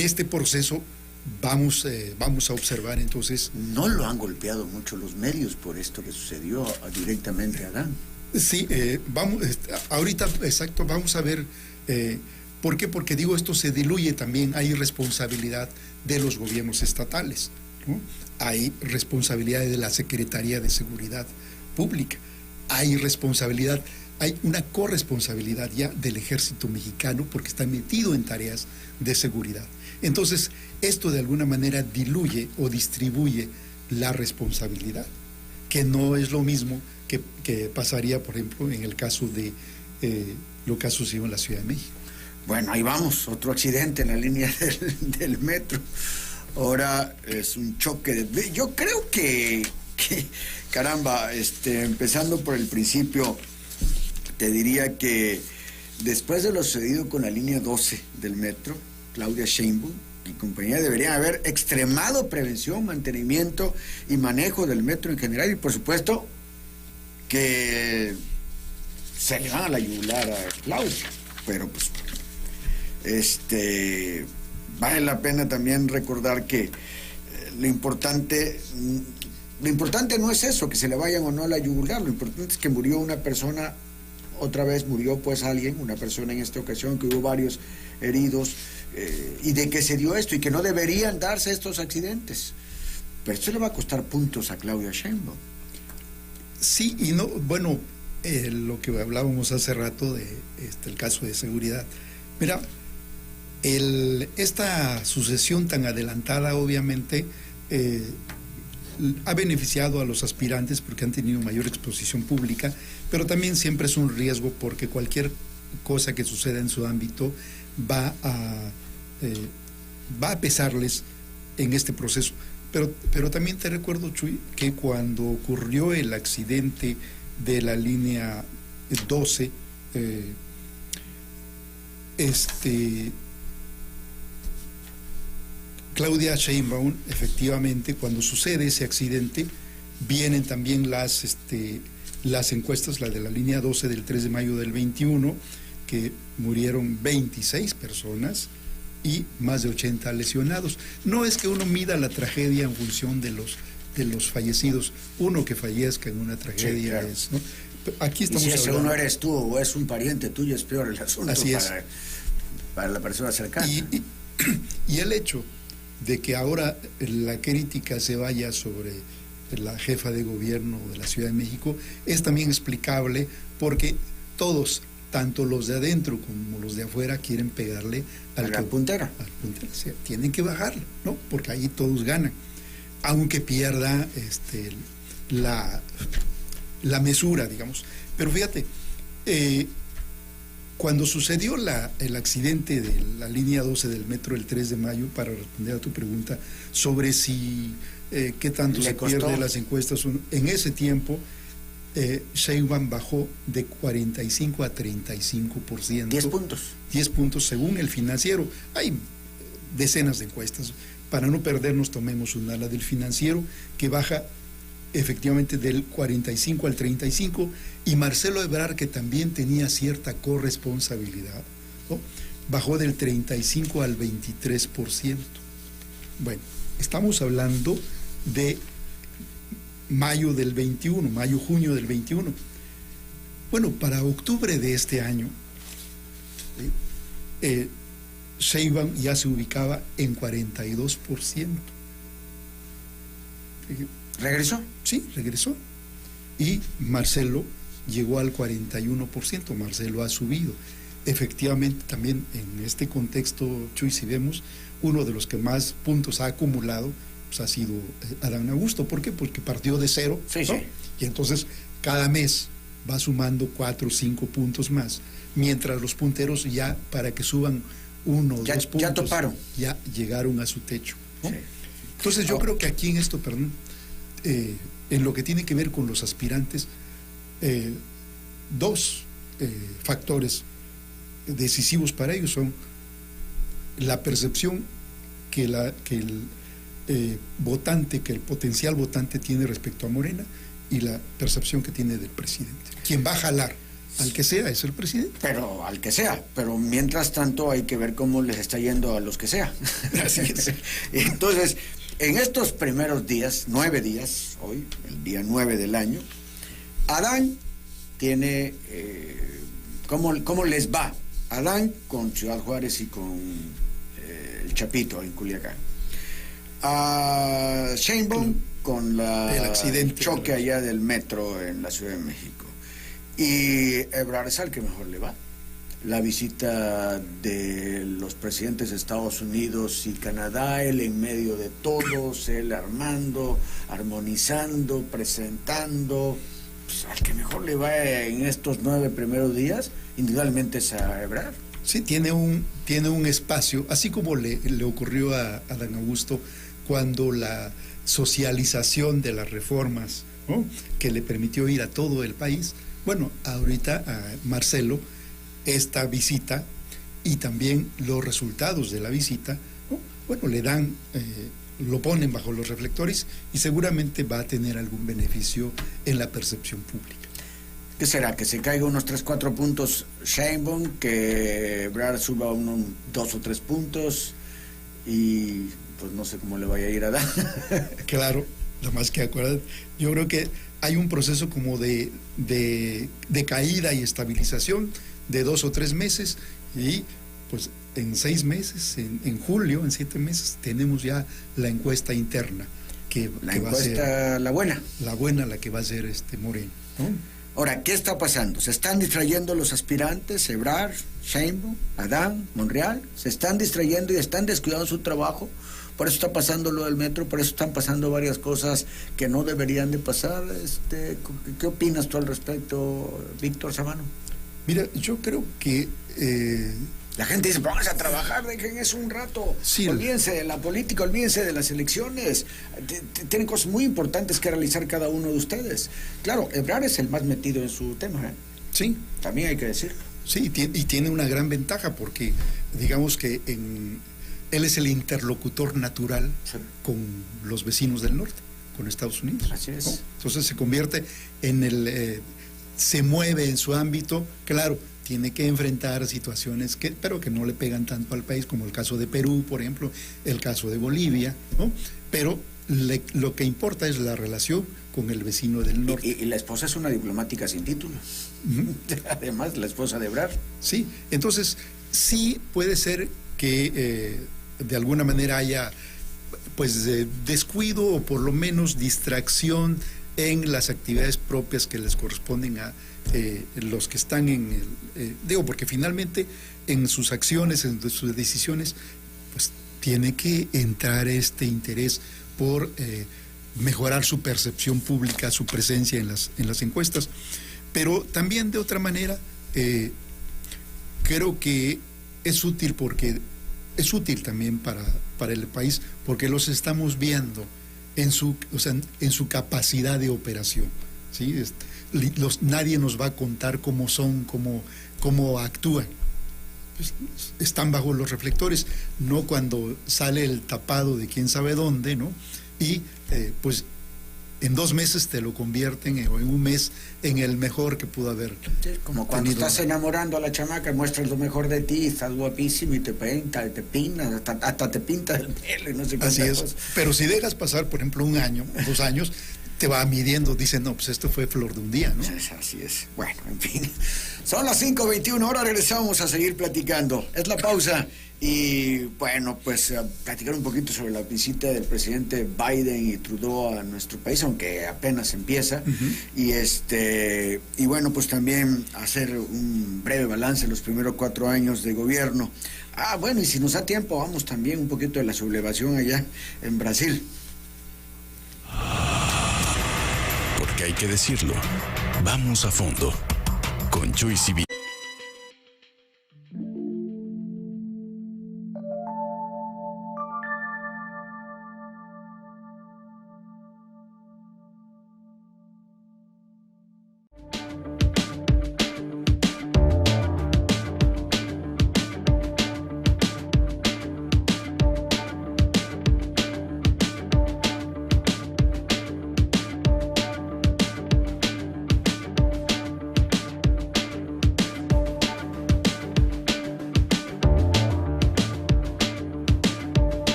este proceso vamos a observar entonces... No lo han golpeado mucho los medios por esto que sucedió directamente a Adán. Sí, ahorita, exacto, vamos a ver... ¿Por qué? Porque digo, esto se diluye también, hay responsabilidad de los gobiernos estatales, ¿no? Hay responsabilidad de la Secretaría de Seguridad Pública, hay una corresponsabilidad ya del Ejército Mexicano porque está metido en tareas de seguridad. Entonces, esto de alguna manera diluye o distribuye la responsabilidad, que no es lo mismo que pasaría, por ejemplo, en el caso de lo que ha sucedido en la Ciudad de México. Bueno, ahí vamos, otro accidente en la línea del metro. Ahora es un choque de... Yo creo que caramba, empezando por el principio, te diría que después de lo sucedido con la línea 12 del metro, Claudia Sheinbaum y compañía deberían haber extremado prevención, mantenimiento y manejo del metro en general, y por supuesto que se le van a la yugular a Claudia, pero pues vale la pena también recordar que lo importante no es eso, que se le vayan o no a la yugular, lo importante es que murió una persona, otra vez murió pues alguien, una persona en esta ocasión, que hubo varios heridos, y de que se dio esto y que no deberían darse estos accidentes. Pero esto le va a costar puntos a Claudia Sheinbaum. Sí, y no, bueno, lo que hablábamos hace rato de el caso de seguridad. Mira, esta sucesión tan adelantada obviamente ha beneficiado a los aspirantes porque han tenido mayor exposición pública, pero también siempre es un riesgo porque cualquier cosa que suceda en su ámbito va a pesarles en este proceso. Pero también te recuerdo, Chuy, que cuando ocurrió el accidente de la línea 12, Claudia Sheinbaum, efectivamente, cuando sucede ese accidente, vienen también las encuestas, la de la línea 12 del 3 de mayo del 21, que murieron 26 personas y más de 80 lesionados. No es que uno mida la tragedia en función de los fallecidos. Uno que fallezca en una tragedia, sí, claro, es, ¿no? Aquí estamos y si ese hablando... uno eres tú o es un pariente tuyo, es peor el asunto. Así es. Para la persona cercana. Y el hecho de que ahora la crítica se vaya sobre la jefa de gobierno de la Ciudad de México es también explicable porque todos, tanto los de adentro como los de afuera, quieren pegarle al puntero. O sea, tienen que bajarlo, ¿no? Porque ahí todos ganan, aunque pierda la mesura, digamos. Pero fíjate, cuando sucedió el accidente de la línea 12 del metro el 3 de mayo, para responder a tu pregunta sobre si qué tanto se pierde las encuestas, en ese tiempo Sheinbaum bajó de 45 a 35%. 10 puntos. 10 puntos según el Financiero. Hay decenas de encuestas. Para no perdernos, tomemos una, la del Financiero, que baja efectivamente del 45 al 35, y Marcelo Ebrard, que también tenía cierta corresponsabilidad, ¿no?, bajó del 35 al 23%. Bueno, estamos hablando de mayo del 21, junio del 21. Bueno, para octubre de este año, Sheinbaum ya se ubicaba en 42%. ¿Regresó? Sí, regresó. Y Marcelo llegó al 41%. Marcelo ha subido. Efectivamente, también en este contexto, Chuy, si vemos, uno de los que más puntos ha acumulado pues ha sido Adán Augusto. ¿Por qué? Porque partió de cero, sí, ¿no? Sí. Y entonces cada mes va sumando 4 o 5 puntos más, mientras los punteros ya, para que suban 1 o 2 puntos, ya toparon, ya llegaron a su techo, ¿no? Sí. Entonces yo creo que aquí en esto, en lo que tiene que ver con los aspirantes, dos factores decisivos para ellos son la percepción que el votante, que el potencial votante tiene respecto a Morena y la percepción que tiene del presidente. Quien va a jalar al que sea es el presidente. Pero al que sea, pero mientras tanto hay que ver cómo les está yendo a los que sea. Así es. Entonces, en estos primeros días, 9 días, hoy, el día 9 del año, Adán tiene, ¿cómo les va? Adán con Ciudad Juárez y con el Chapito en Culiacán. A Sheinbaum con el accidente, choque allá del metro en la Ciudad de México. Y Ebrard es al que mejor le va. La visita de los presidentes de Estados Unidos y Canadá, él en medio de todos, él armando, armonizando, presentando. Pues al que mejor le va en estos 9 primeros días, individualmente es a Ebrard. Sí, tiene un espacio, así como le ocurrió a Adán Augusto cuando la socialización de las reformas, ¿no?, que le permitió ir a todo el país. Bueno, ahorita a Marcelo, esta visita y también los resultados de la visita, ¿no?, bueno, le dan, lo ponen bajo los reflectores y seguramente va a tener algún beneficio en la percepción pública. ¿Qué será? ¿Que se caiga unos 3-4 puntos Sheinbaum, que Ebrard suba unos 2 o 3 puntos y pues no sé cómo le vaya a ir a dar? Claro, lo más que acuerdan, yo creo que hay un proceso como de caída y estabilización de 2 o 3 meses y pues en 6 meses, en julio, en 7 meses, tenemos ya la encuesta interna que va a ser la buena. La buena, la que va a ser Moreno, ¿no? Ahora, ¿qué está pasando? ¿Se están distrayendo los aspirantes, Ebrard, Sheinbaum, Adán, Monreal? ¿Se están distrayendo y están descuidando su trabajo? Por eso está pasando lo del metro, por eso están pasando varias cosas que no deberían de pasar. ¿Qué opinas tú al respecto, Víctor Sámano? Mira, yo creo que... La gente dice, vamos a trabajar, dejen eso un rato. Sí, olvídense de la política, olvídense de las elecciones. Tienen cosas muy importantes que realizar cada uno de ustedes. Claro, Ebrard es el más metido en su tema, ¿eh? Sí. También hay que decirlo. Sí, y tiene una gran ventaja porque, digamos que él es el interlocutor natural, sí, con los vecinos del norte, con Estados Unidos. Así es. ¿No? Entonces se convierte en se mueve en su ámbito, claro, tiene que enfrentar situaciones pero que no le pegan tanto al país, como el caso de Perú, por ejemplo, el caso de Bolivia, ¿no? Pero lo que importa es la relación con el vecino del norte. Y la esposa es una diplomática sin título. Además, la esposa de Ebrard. Sí, entonces sí puede ser que de alguna manera haya pues descuido o por lo menos distracción en las actividades propias que les corresponden a los que están en el... porque finalmente en sus acciones, en sus decisiones, pues tiene que entrar este interés por mejorar su percepción pública, su presencia en las encuestas. Pero también de otra manera, creo que es útil también para el país, porque los estamos viendo en su capacidad de operación, ¿sí? Nadie nos va a contar cómo son, cómo actúan. Pues, están bajo los reflectores, no cuando sale el tapado de quién sabe dónde, ¿no? Y pues en 2 meses te lo convierten, o en un mes, en el mejor que pudo haber. Sí, como cuando estás enamorando a la chamaca, muestras lo mejor de ti, estás guapísimo y te pinta, te pinas, hasta te pinta el pelo y no sé qué. Así es. Pero si dejas pasar, por ejemplo, 1 año, 2 años, te va midiendo, dicen, no, pues esto fue flor de un día, ¿no? Así es. Bueno, en fin. Son las 5:21, ahora regresamos a seguir platicando. Es la pausa. Y bueno, pues platicar un poquito sobre la visita del presidente Biden y Trudeau a nuestro país, aunque apenas empieza. Y bueno, pues también hacer un breve balance de los primeros 4 años de gobierno. Bueno, y si nos da tiempo, vamos también un poquito de la sublevación allá en Brasil. Porque hay que decirlo, vamos a fondo con Chuy Civil.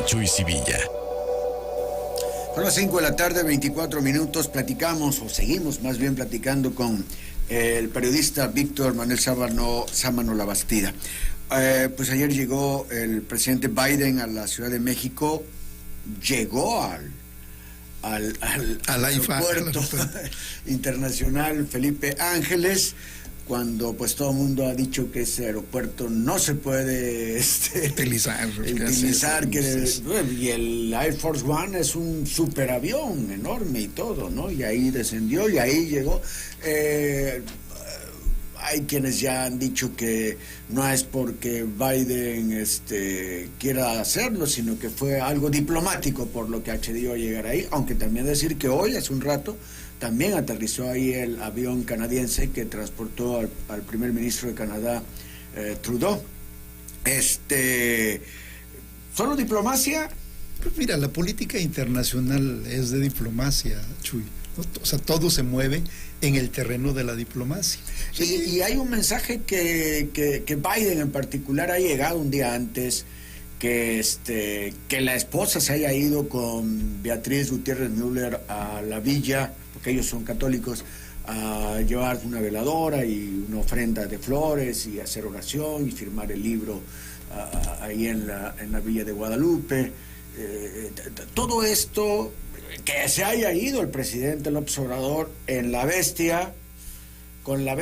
Chuy Sevilla. Son las 5 de la tarde, 24 minutos. Platicamos, o seguimos más bien platicando con el periodista Víctor Manuel Sámano Labastida. Pues ayer llegó el presidente Biden a la Ciudad de México, llegó al aeropuerto internacional Felipe Ángeles, cuando pues todo el mundo ha dicho que ese aeropuerto no se puede utilizar, y el Air Force One es un superavión enorme y todo, ¿no? Y ahí descendió y ahí llegó. Hay quienes ya han dicho que no es porque Biden quiera hacerlo, sino que fue algo diplomático por lo que accedió a llegar ahí, aunque también decir que hoy, hace un rato, también aterrizó ahí el avión canadiense que transportó al primer ministro de Canadá, Trudeau. ¿Solo diplomacia? Pues mira, la política internacional es de diplomacia, Chuy. O sea, todo se mueve en el terreno de la diplomacia. Y hay un mensaje que Biden en particular ha llegado un día antes, que la esposa se haya ido con Beatriz Gutiérrez Müller a la villa, porque ellos son católicos, a llevar una veladora y una ofrenda de flores y hacer oración y firmar el libro ahí en la villa de Guadalupe. Todo esto, que se haya ido el presidente López Obrador en la bestia, con el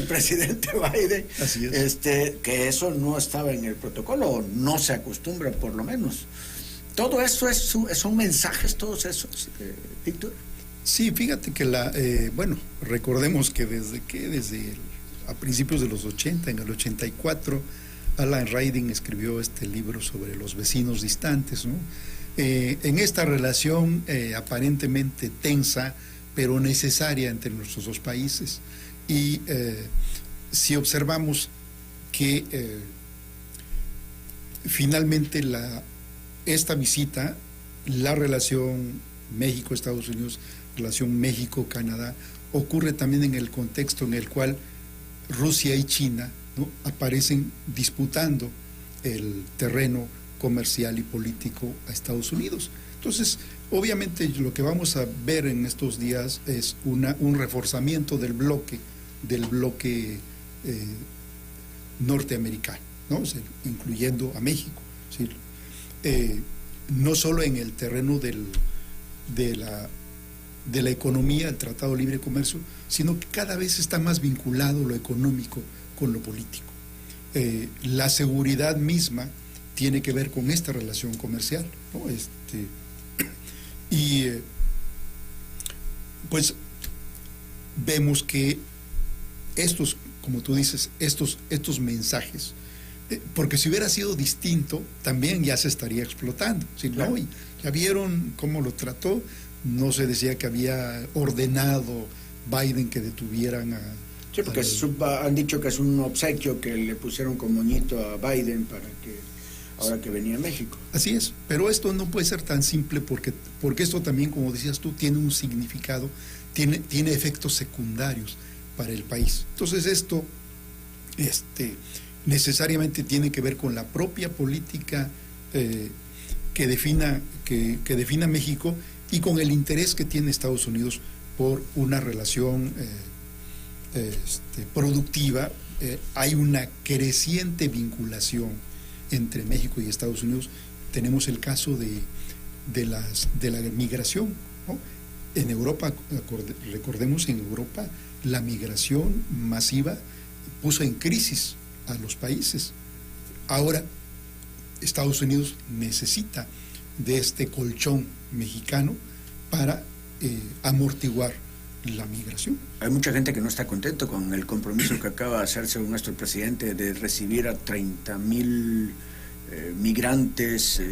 presidente Biden. Así es. Que eso no estaba en el protocolo, no se acostumbra por lo menos. Todo eso son mensajes, todos esos, Víctor. Sí, fíjate que recordemos que a principios de los 80, en el 84, Alan Ryding escribió este libro sobre los vecinos distantes, ¿no? En esta relación aparentemente tensa, pero necesaria entre nuestros dos países. Y si observamos que finalmente esta visita, la relación México-Estados Unidos, relación México-Canadá, ocurre también en el contexto en el cual Rusia y China, ¿no?, aparecen disputando el terreno comercial y político a Estados Unidos. Entonces, obviamente lo que vamos a ver en estos días es un reforzamiento del bloque norteamericano, ¿no? O sea, incluyendo a México. ¿Sí? No solo en el terreno de la economía, el Tratado de Libre Comercio, sino que cada vez está más vinculado lo económico con lo político. La seguridad misma tiene que ver con esta relación comercial, ¿no? Pues vemos que estos, como tú dices, estos mensajes, porque si hubiera sido distinto, también ya se estaría explotando. ¿Sí? Claro. ¿No? Ya vieron cómo lo trató, no se decía que había ordenado Biden que detuvieran a... Sí, porque han dicho que es un obsequio que le pusieron como moñito a Biden para que ahora que venía a México. Así es, pero esto no puede ser tan simple porque esto también, como decías tú, tiene un significado, tiene efectos secundarios para el país. Entonces esto necesariamente tiene que ver con la propia política que defina México y con el interés que tiene Estados Unidos por una relación productiva. Hay una creciente vinculación entre México y Estados Unidos. Tenemos el caso de la migración, ¿no? En Europa, recordemos, en Europa la migración masiva puso en crisis a los países. Ahora Estados Unidos necesita de este colchón mexicano para amortiguar la migración. Hay mucha gente que no está contento con el compromiso que acaba de hacer, según nuestro presidente, de recibir a 30,000 migrantes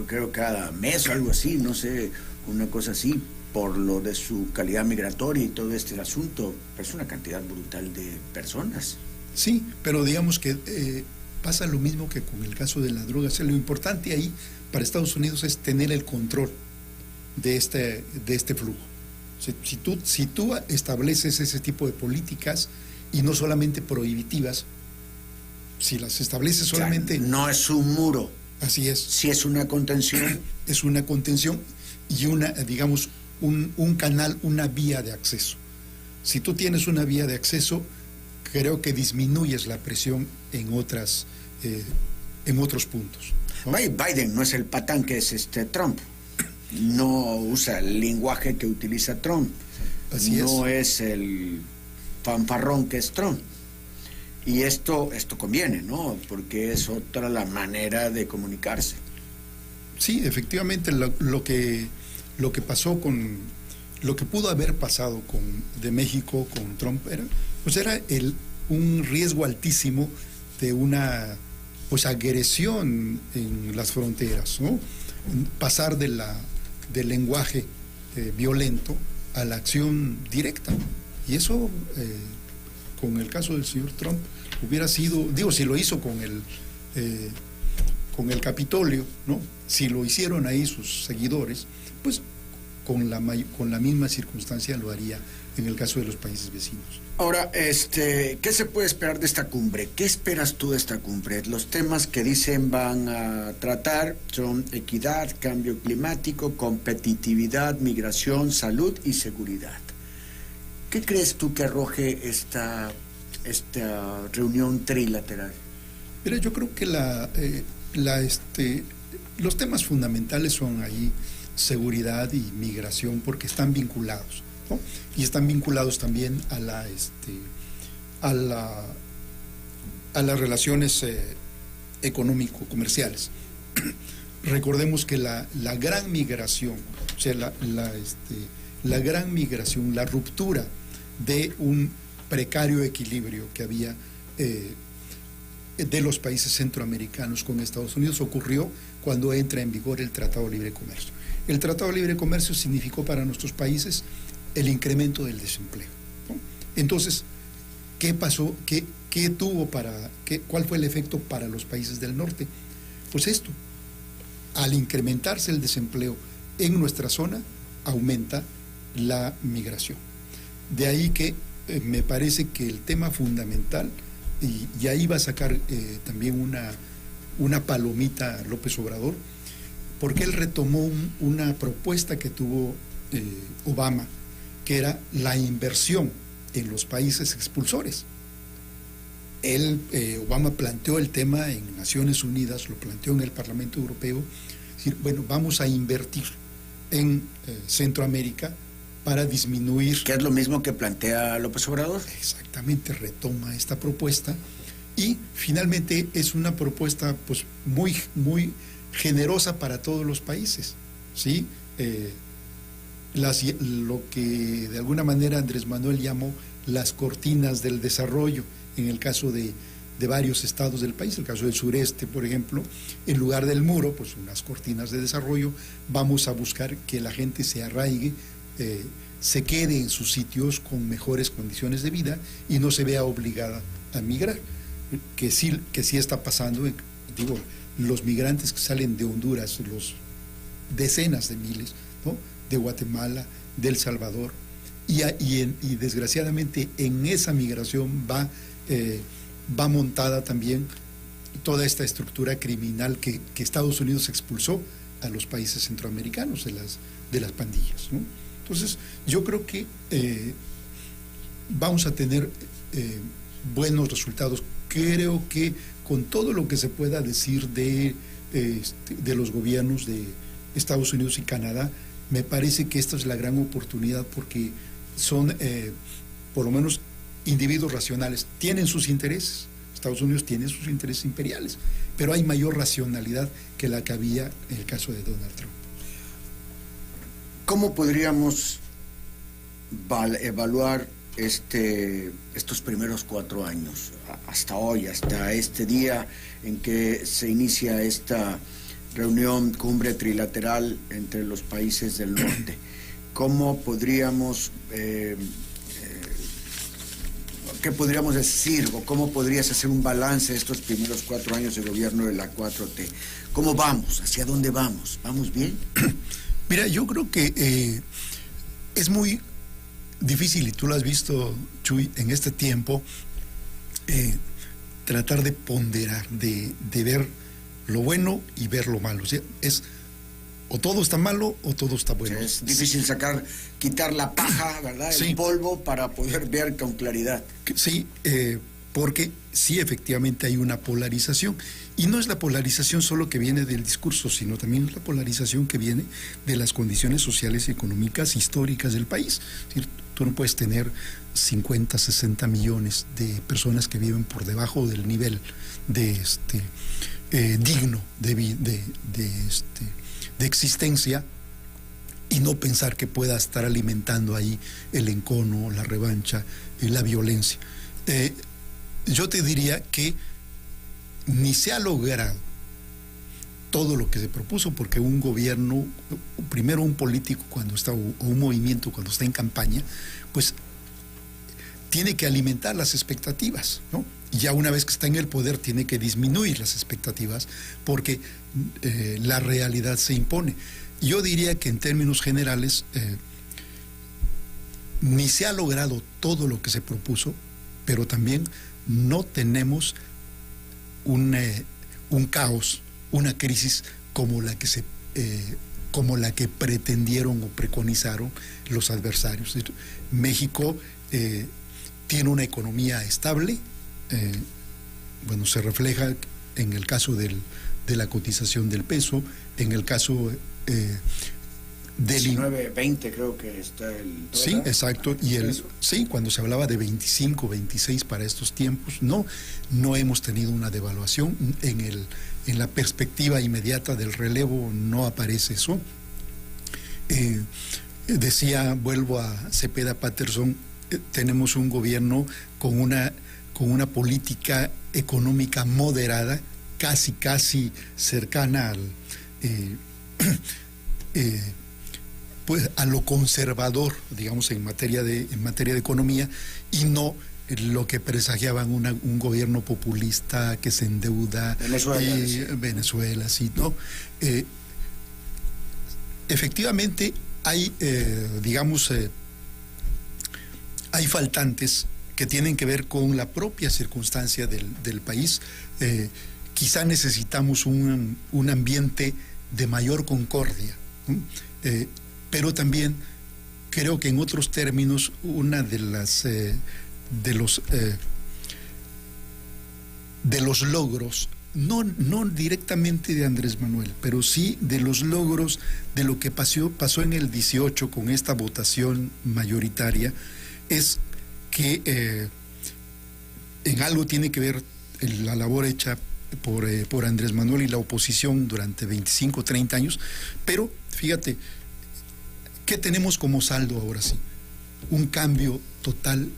creo cada mes o algo así, no sé, una cosa así, por lo de su calidad migratoria y todo este asunto. Es una cantidad brutal de personas. Sí, pero digamos que pasa lo mismo que con el caso de la droga. O sea, lo importante ahí para Estados Unidos es tener el control de este flujo. Si tú estableces ese tipo de políticas y no solamente prohibitivas. Si las establece solamente... Claro, no es un muro. Así es. Si es una contención. Es una contención y digamos, un canal, una vía de acceso. Si tú tienes una vía de acceso, creo que disminuyes la presión en otros puntos, ¿no? Biden no es el patán que es Trump. No usa el lenguaje que utiliza Trump. Así no es el fanfarrón que es Trump. Y esto conviene, ¿no? Porque es otra la manera de comunicarse. Sí, efectivamente, lo que pasó lo que pudo haber pasado de México con Trump era un riesgo altísimo de una agresión en las fronteras, ¿no? Pasar del lenguaje violento a la acción directa. Y eso, con el caso del señor Trump, hubiera sido, si lo hizo con el Capitolio, ¿no? Si lo hicieron ahí sus seguidores, pues con la misma circunstancia lo haría en el caso de los países vecinos. Ahora, ¿qué se puede esperar de esta cumbre? ¿Qué esperas tú de esta cumbre? Los temas que dicen van a tratar son equidad, cambio climático, competitividad, migración, salud y seguridad. ¿Qué crees tú que arroje esta reunión trilateral? Mira, yo creo que los temas fundamentales son ahí seguridad y migración, porque están vinculados, ¿no? Y están vinculados también a las relaciones económico-comerciales. Recordemos que la gran migración, o sea, la gran migración, la ruptura de un precario equilibrio que había de los países centroamericanos con Estados Unidos ocurrió cuando entra en vigor el Tratado de Libre Comercio. El Tratado de Libre Comercio significó para nuestros países el incremento del desempleo, ¿no? Entonces, ¿qué pasó? ¿Cuál fue el efecto para los países del norte? Pues esto, al incrementarse el desempleo en nuestra zona, aumenta la migración. De ahí que me parece que el tema fundamental, y ahí va a sacar también una palomita López Obrador, porque él retomó una propuesta que tuvo Obama, que era la inversión en los países expulsores. Obama planteó el tema en Naciones Unidas, lo planteó en el Parlamento Europeo, decir, bueno, vamos a invertir en Centroamérica para disminuir... ¿Qué es lo mismo que plantea López Obrador? Exactamente, retoma esta propuesta y finalmente es una propuesta pues muy, muy generosa para todos los países, ¿sí? Lo que de alguna manera Andrés Manuel llamó las cortinas del desarrollo, en el caso de varios estados del país, el caso del sureste, por ejemplo, en lugar del muro, pues unas cortinas de desarrollo, vamos a buscar que la gente se arraigue, se quede en sus sitios con mejores condiciones de vida y no se vea obligada a migrar, que sí está pasando, los migrantes que salen de Honduras, los decenas de miles, ¿no? De Guatemala, de El Salvador, y desgraciadamente en esa migración va montada también toda esta estructura criminal que Estados Unidos expulsó a los países centroamericanos de las pandillas, ¿no? Entonces, yo creo que vamos a tener buenos resultados. Creo que con todo lo que se pueda decir de los gobiernos de Estados Unidos y Canadá, me parece que esta es la gran oportunidad porque son, por lo menos, individuos racionales. Tienen sus intereses. Estados Unidos tiene sus intereses imperiales, pero hay mayor racionalidad que la que había en el caso de Donald Trump. ¿Cómo podríamos evaluar estos primeros 4 años, hasta hoy, hasta este día en que se inicia esta reunión, cumbre trilateral entre los países del norte? ¿Cómo podríamos, qué podríamos decir, o cómo podrías hacer un balance de estos primeros 4 años de gobierno de la 4T? ¿Cómo vamos? ¿Hacia dónde vamos? ¿Vamos bien? Mira, yo creo que es muy difícil, y tú lo has visto, Chuy, en este tiempo, tratar de ponderar, de ver lo bueno y ver lo malo. O sea, es o todo está malo o todo está bueno. Es difícil quitar la paja, ¿verdad? Sí. El polvo para poder ver con claridad. Sí, porque sí, efectivamente hay una polarización. Y no es la polarización solo que viene del discurso, sino también es la polarización que viene de las condiciones sociales y económicas históricas del país. Es decir, tú no puedes tener 50, 60 millones de personas que viven por debajo del nivel de digno de existencia, y no pensar que pueda estar alimentando ahí el encono, la revancha, la violencia. Yo te diría que ni se ha logrado todo lo que se propuso, porque un gobierno, primero un político cuando está, o un movimiento cuando está en campaña, pues tiene que alimentar las expectativas, ¿no? Y ya una vez que está en el poder tiene que disminuir las expectativas, porque la realidad se impone. Yo diría que en términos generales ni se ha logrado todo lo que se propuso, pero también no tenemos un caos, una crisis como la que pretendieron o preconizaron los adversarios. México tiene una economía estable, bueno, se refleja en el caso de la cotización del peso, en el caso del 19-20 creo que está el dólar. Sí, exacto, y sí, cuando se hablaba de 25, 26 para estos tiempos, no hemos tenido una devaluación. En la perspectiva inmediata del relevo no aparece eso. Vuelvo a Cepeda Patterson, tenemos un gobierno con una política económica moderada, casi cercana al pues a lo conservador, digamos, en materia de economía, y no lo que presagiaban un gobierno populista que se endeuda. Venezuela, sí, ¿no? Efectivamente hay, hay faltantes que tienen que ver con la propia circunstancia del país. Quizá necesitamos un ambiente de mayor concordia, ¿no? Pero también creo que en otros términos una de los logros, no directamente de Andrés Manuel, pero sí de los logros de lo que pasó en el 18 con esta votación mayoritaria, es que en algo tiene que ver la labor hecha por Andrés Manuel y la oposición durante 25, 30 años, pero fíjate, ¿qué tenemos como saldo ahora sí? Un cambio total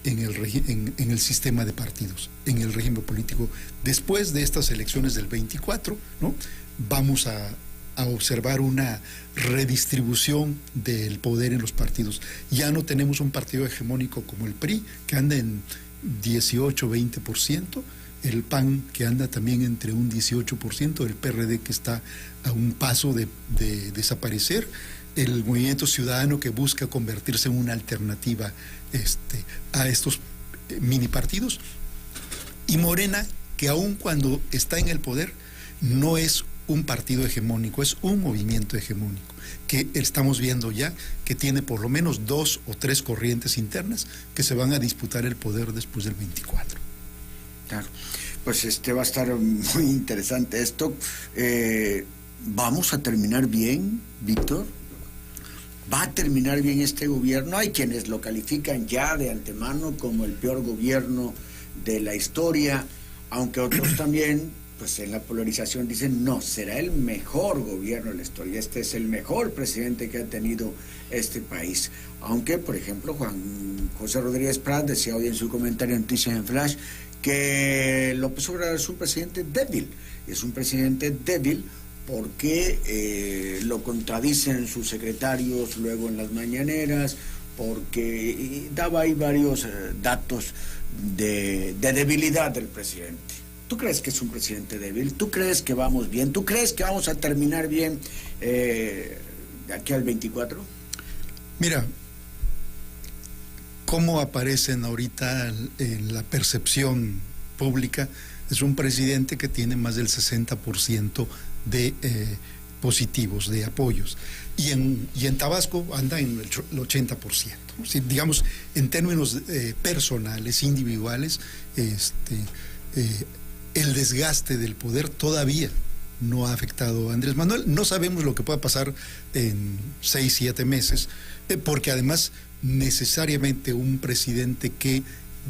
en el sistema de partidos, en el régimen político. Después de estas elecciones del 24, ¿no? Vamos a observar una redistribución del poder en los partidos. Ya no tenemos un partido hegemónico como el PRI, que anda en 18, 20%, el PAN, que anda también entre un 18%, el PRD, que está a un paso de desaparecer, el Movimiento Ciudadano, que busca convertirse en una alternativa a estos mini partidos, y Morena, que aun cuando está en el poder, no es un partido hegemónico, es un movimiento hegemónico, que estamos viendo ya que tiene por lo menos 2 o 3 corrientes internas que se van a disputar el poder después del 24. Claro, pues va a estar muy interesante esto. ¿Vamos a terminar bien, Víctor? ¿Va a terminar bien este gobierno? Hay quienes lo califican ya de antemano como el peor gobierno de la historia, aunque otros también, pues en la polarización dicen, no, será el mejor gobierno de la historia, este es el mejor presidente que ha tenido este país. Aunque, por ejemplo, Juan José Rodríguez Prat decía hoy en su comentario en Noticias en Flash que López Obrador es un presidente débil, porque lo contradicen sus secretarios luego en las mañaneras, porque daba ahí varios datos de debilidad del presidente. ¿Tú crees que es un presidente débil? ¿Tú crees que vamos bien? ¿Tú crees que vamos a terminar bien de aquí al 24? Mira, ¿Cómo aparecen ahorita en la percepción pública? Es un presidente que tiene más del 60% de positivos, de apoyos. Y en Tabasco anda en el 80%. ¿Sí? Digamos, en términos personales, individuales, el desgaste del poder todavía no ha afectado a Andrés Manuel. No sabemos lo que pueda pasar en 6, 7 meses, porque además necesariamente un presidente que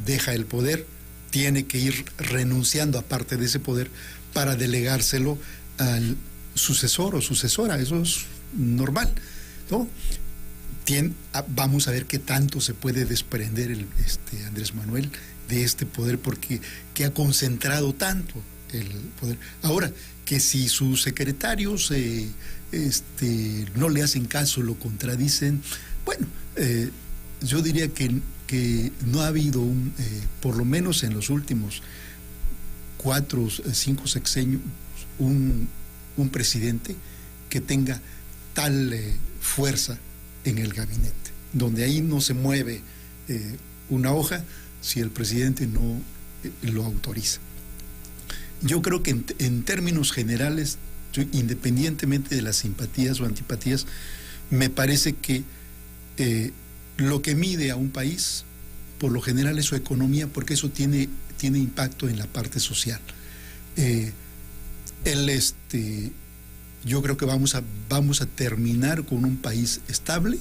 deja el poder tiene que ir renunciando a parte de ese poder para delegárselo al sucesor o sucesora. Eso es normal, ¿no? Vamos a ver qué tanto se puede desprender Andrés Manuel de este poder, porque que ha concentrado tanto el poder. Ahora, que si sus secretarios no le hacen caso, lo contradicen, bueno, yo diría que no ha habido por lo menos en los últimos 4 o 5 sexenios, un presidente que tenga tal fuerza en el gabinete, donde ahí no se mueve una hoja si el presidente no lo autoriza. Yo creo que en términos generales, independientemente de las simpatías o antipatías, me parece que lo que mide a un país, por lo general, es su economía, porque eso tiene impacto en la parte social. Yo creo que vamos a terminar con un país estable,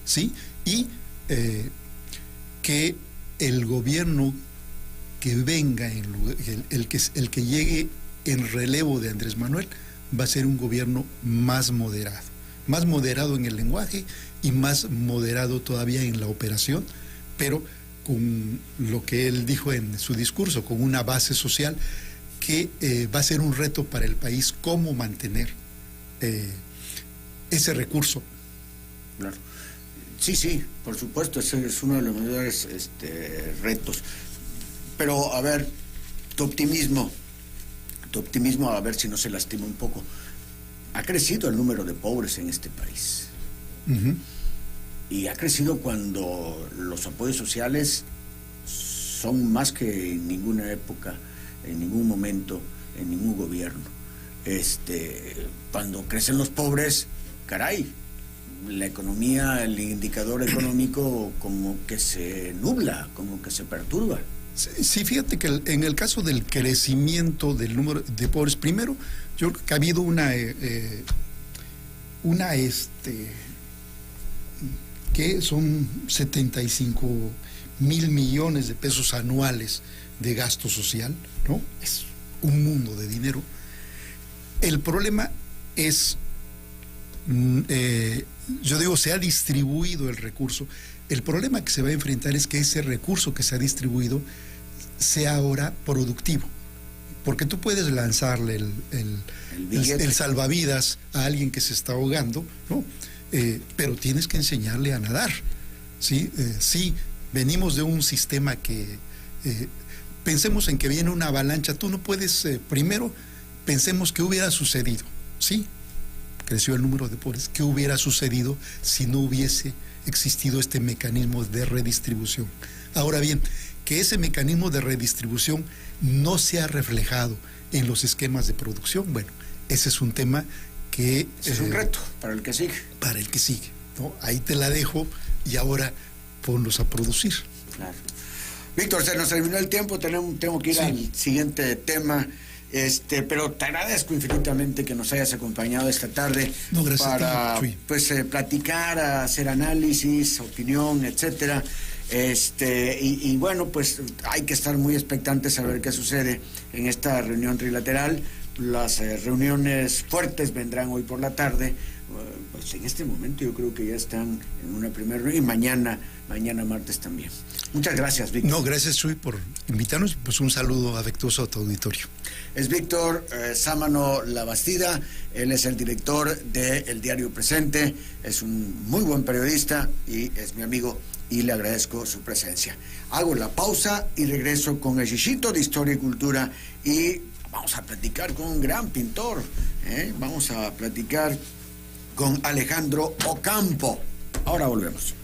¿sí? Y que el gobierno que venga, el que llegue en relevo de Andrés Manuel, va a ser un gobierno más moderado en el lenguaje y más moderado todavía en la operación, pero con lo que él dijo en su discurso, con una base social que va a ser un reto para el país, cómo mantener ese recurso. Claro. Sí, por supuesto, ese es uno de los mayores retos. Pero, a ver, tu optimismo, a ver si no se lastima un poco. Ha crecido el número de pobres en este país. Uh-huh. Y ha crecido cuando los apoyos sociales son más que en ninguna época, en ningún momento, en ningún gobierno. Cuando crecen los pobres, caray, la economía, el indicador económico como que se nubla, como que se perturba. Sí, fíjate que en el caso del crecimiento del número de pobres, primero, yo creo que ha habido que son 75,000 millones de pesos anuales de gasto social, ¿no? Es un mundo de dinero. El problema es, yo digo, se ha distribuido el recurso. El problema que se va a enfrentar es que ese recurso que se ha distribuido sea ahora productivo. Porque tú puedes lanzarle el salvavidas a alguien que se está ahogando, ¿no? Pero tienes que enseñarle a nadar, ¿sí? Sí, venimos de un sistema que... pensemos en que viene una avalancha. Tú no puedes... primero, pensemos qué hubiera sucedido, ¿sí? Creció el número de pobres. ¿Qué hubiera sucedido si no hubiese existido este mecanismo de redistribución? Ahora bien, que ese mecanismo de redistribución no se ha reflejado en los esquemas de producción, bueno, ese es un tema que... Es un reto para el que sigue. Para el que sigue, ¿no? Ahí te la dejo y ahora ponlos a producir. Claro. Víctor, se nos terminó el tiempo, tengo que ir al siguiente tema. Pero te agradezco infinitamente que nos hayas acompañado esta tarde. No, gracias para a ti, platicar, hacer análisis, opinión, etcétera. Y bueno, pues hay que estar muy expectantes a ver qué sucede en esta reunión trilateral. Las reuniones fuertes vendrán hoy por la tarde. Pues en este momento yo creo que ya están en una primera reunión y mañana martes también. Muchas gracias, Víctor. No, gracias, Chuy, por invitarnos. Pues un saludo afectuoso a tu auditorio. Es Víctor Sámano Labastida, él es el director de El Diario Presente, es un muy buen periodista y es mi amigo y le agradezco su presencia. Hago la pausa y regreso con el Chichito de Historia y Cultura y vamos a platicar con un gran pintor, vamos a platicar con Alejandro Ocampo. Ahora volvemos.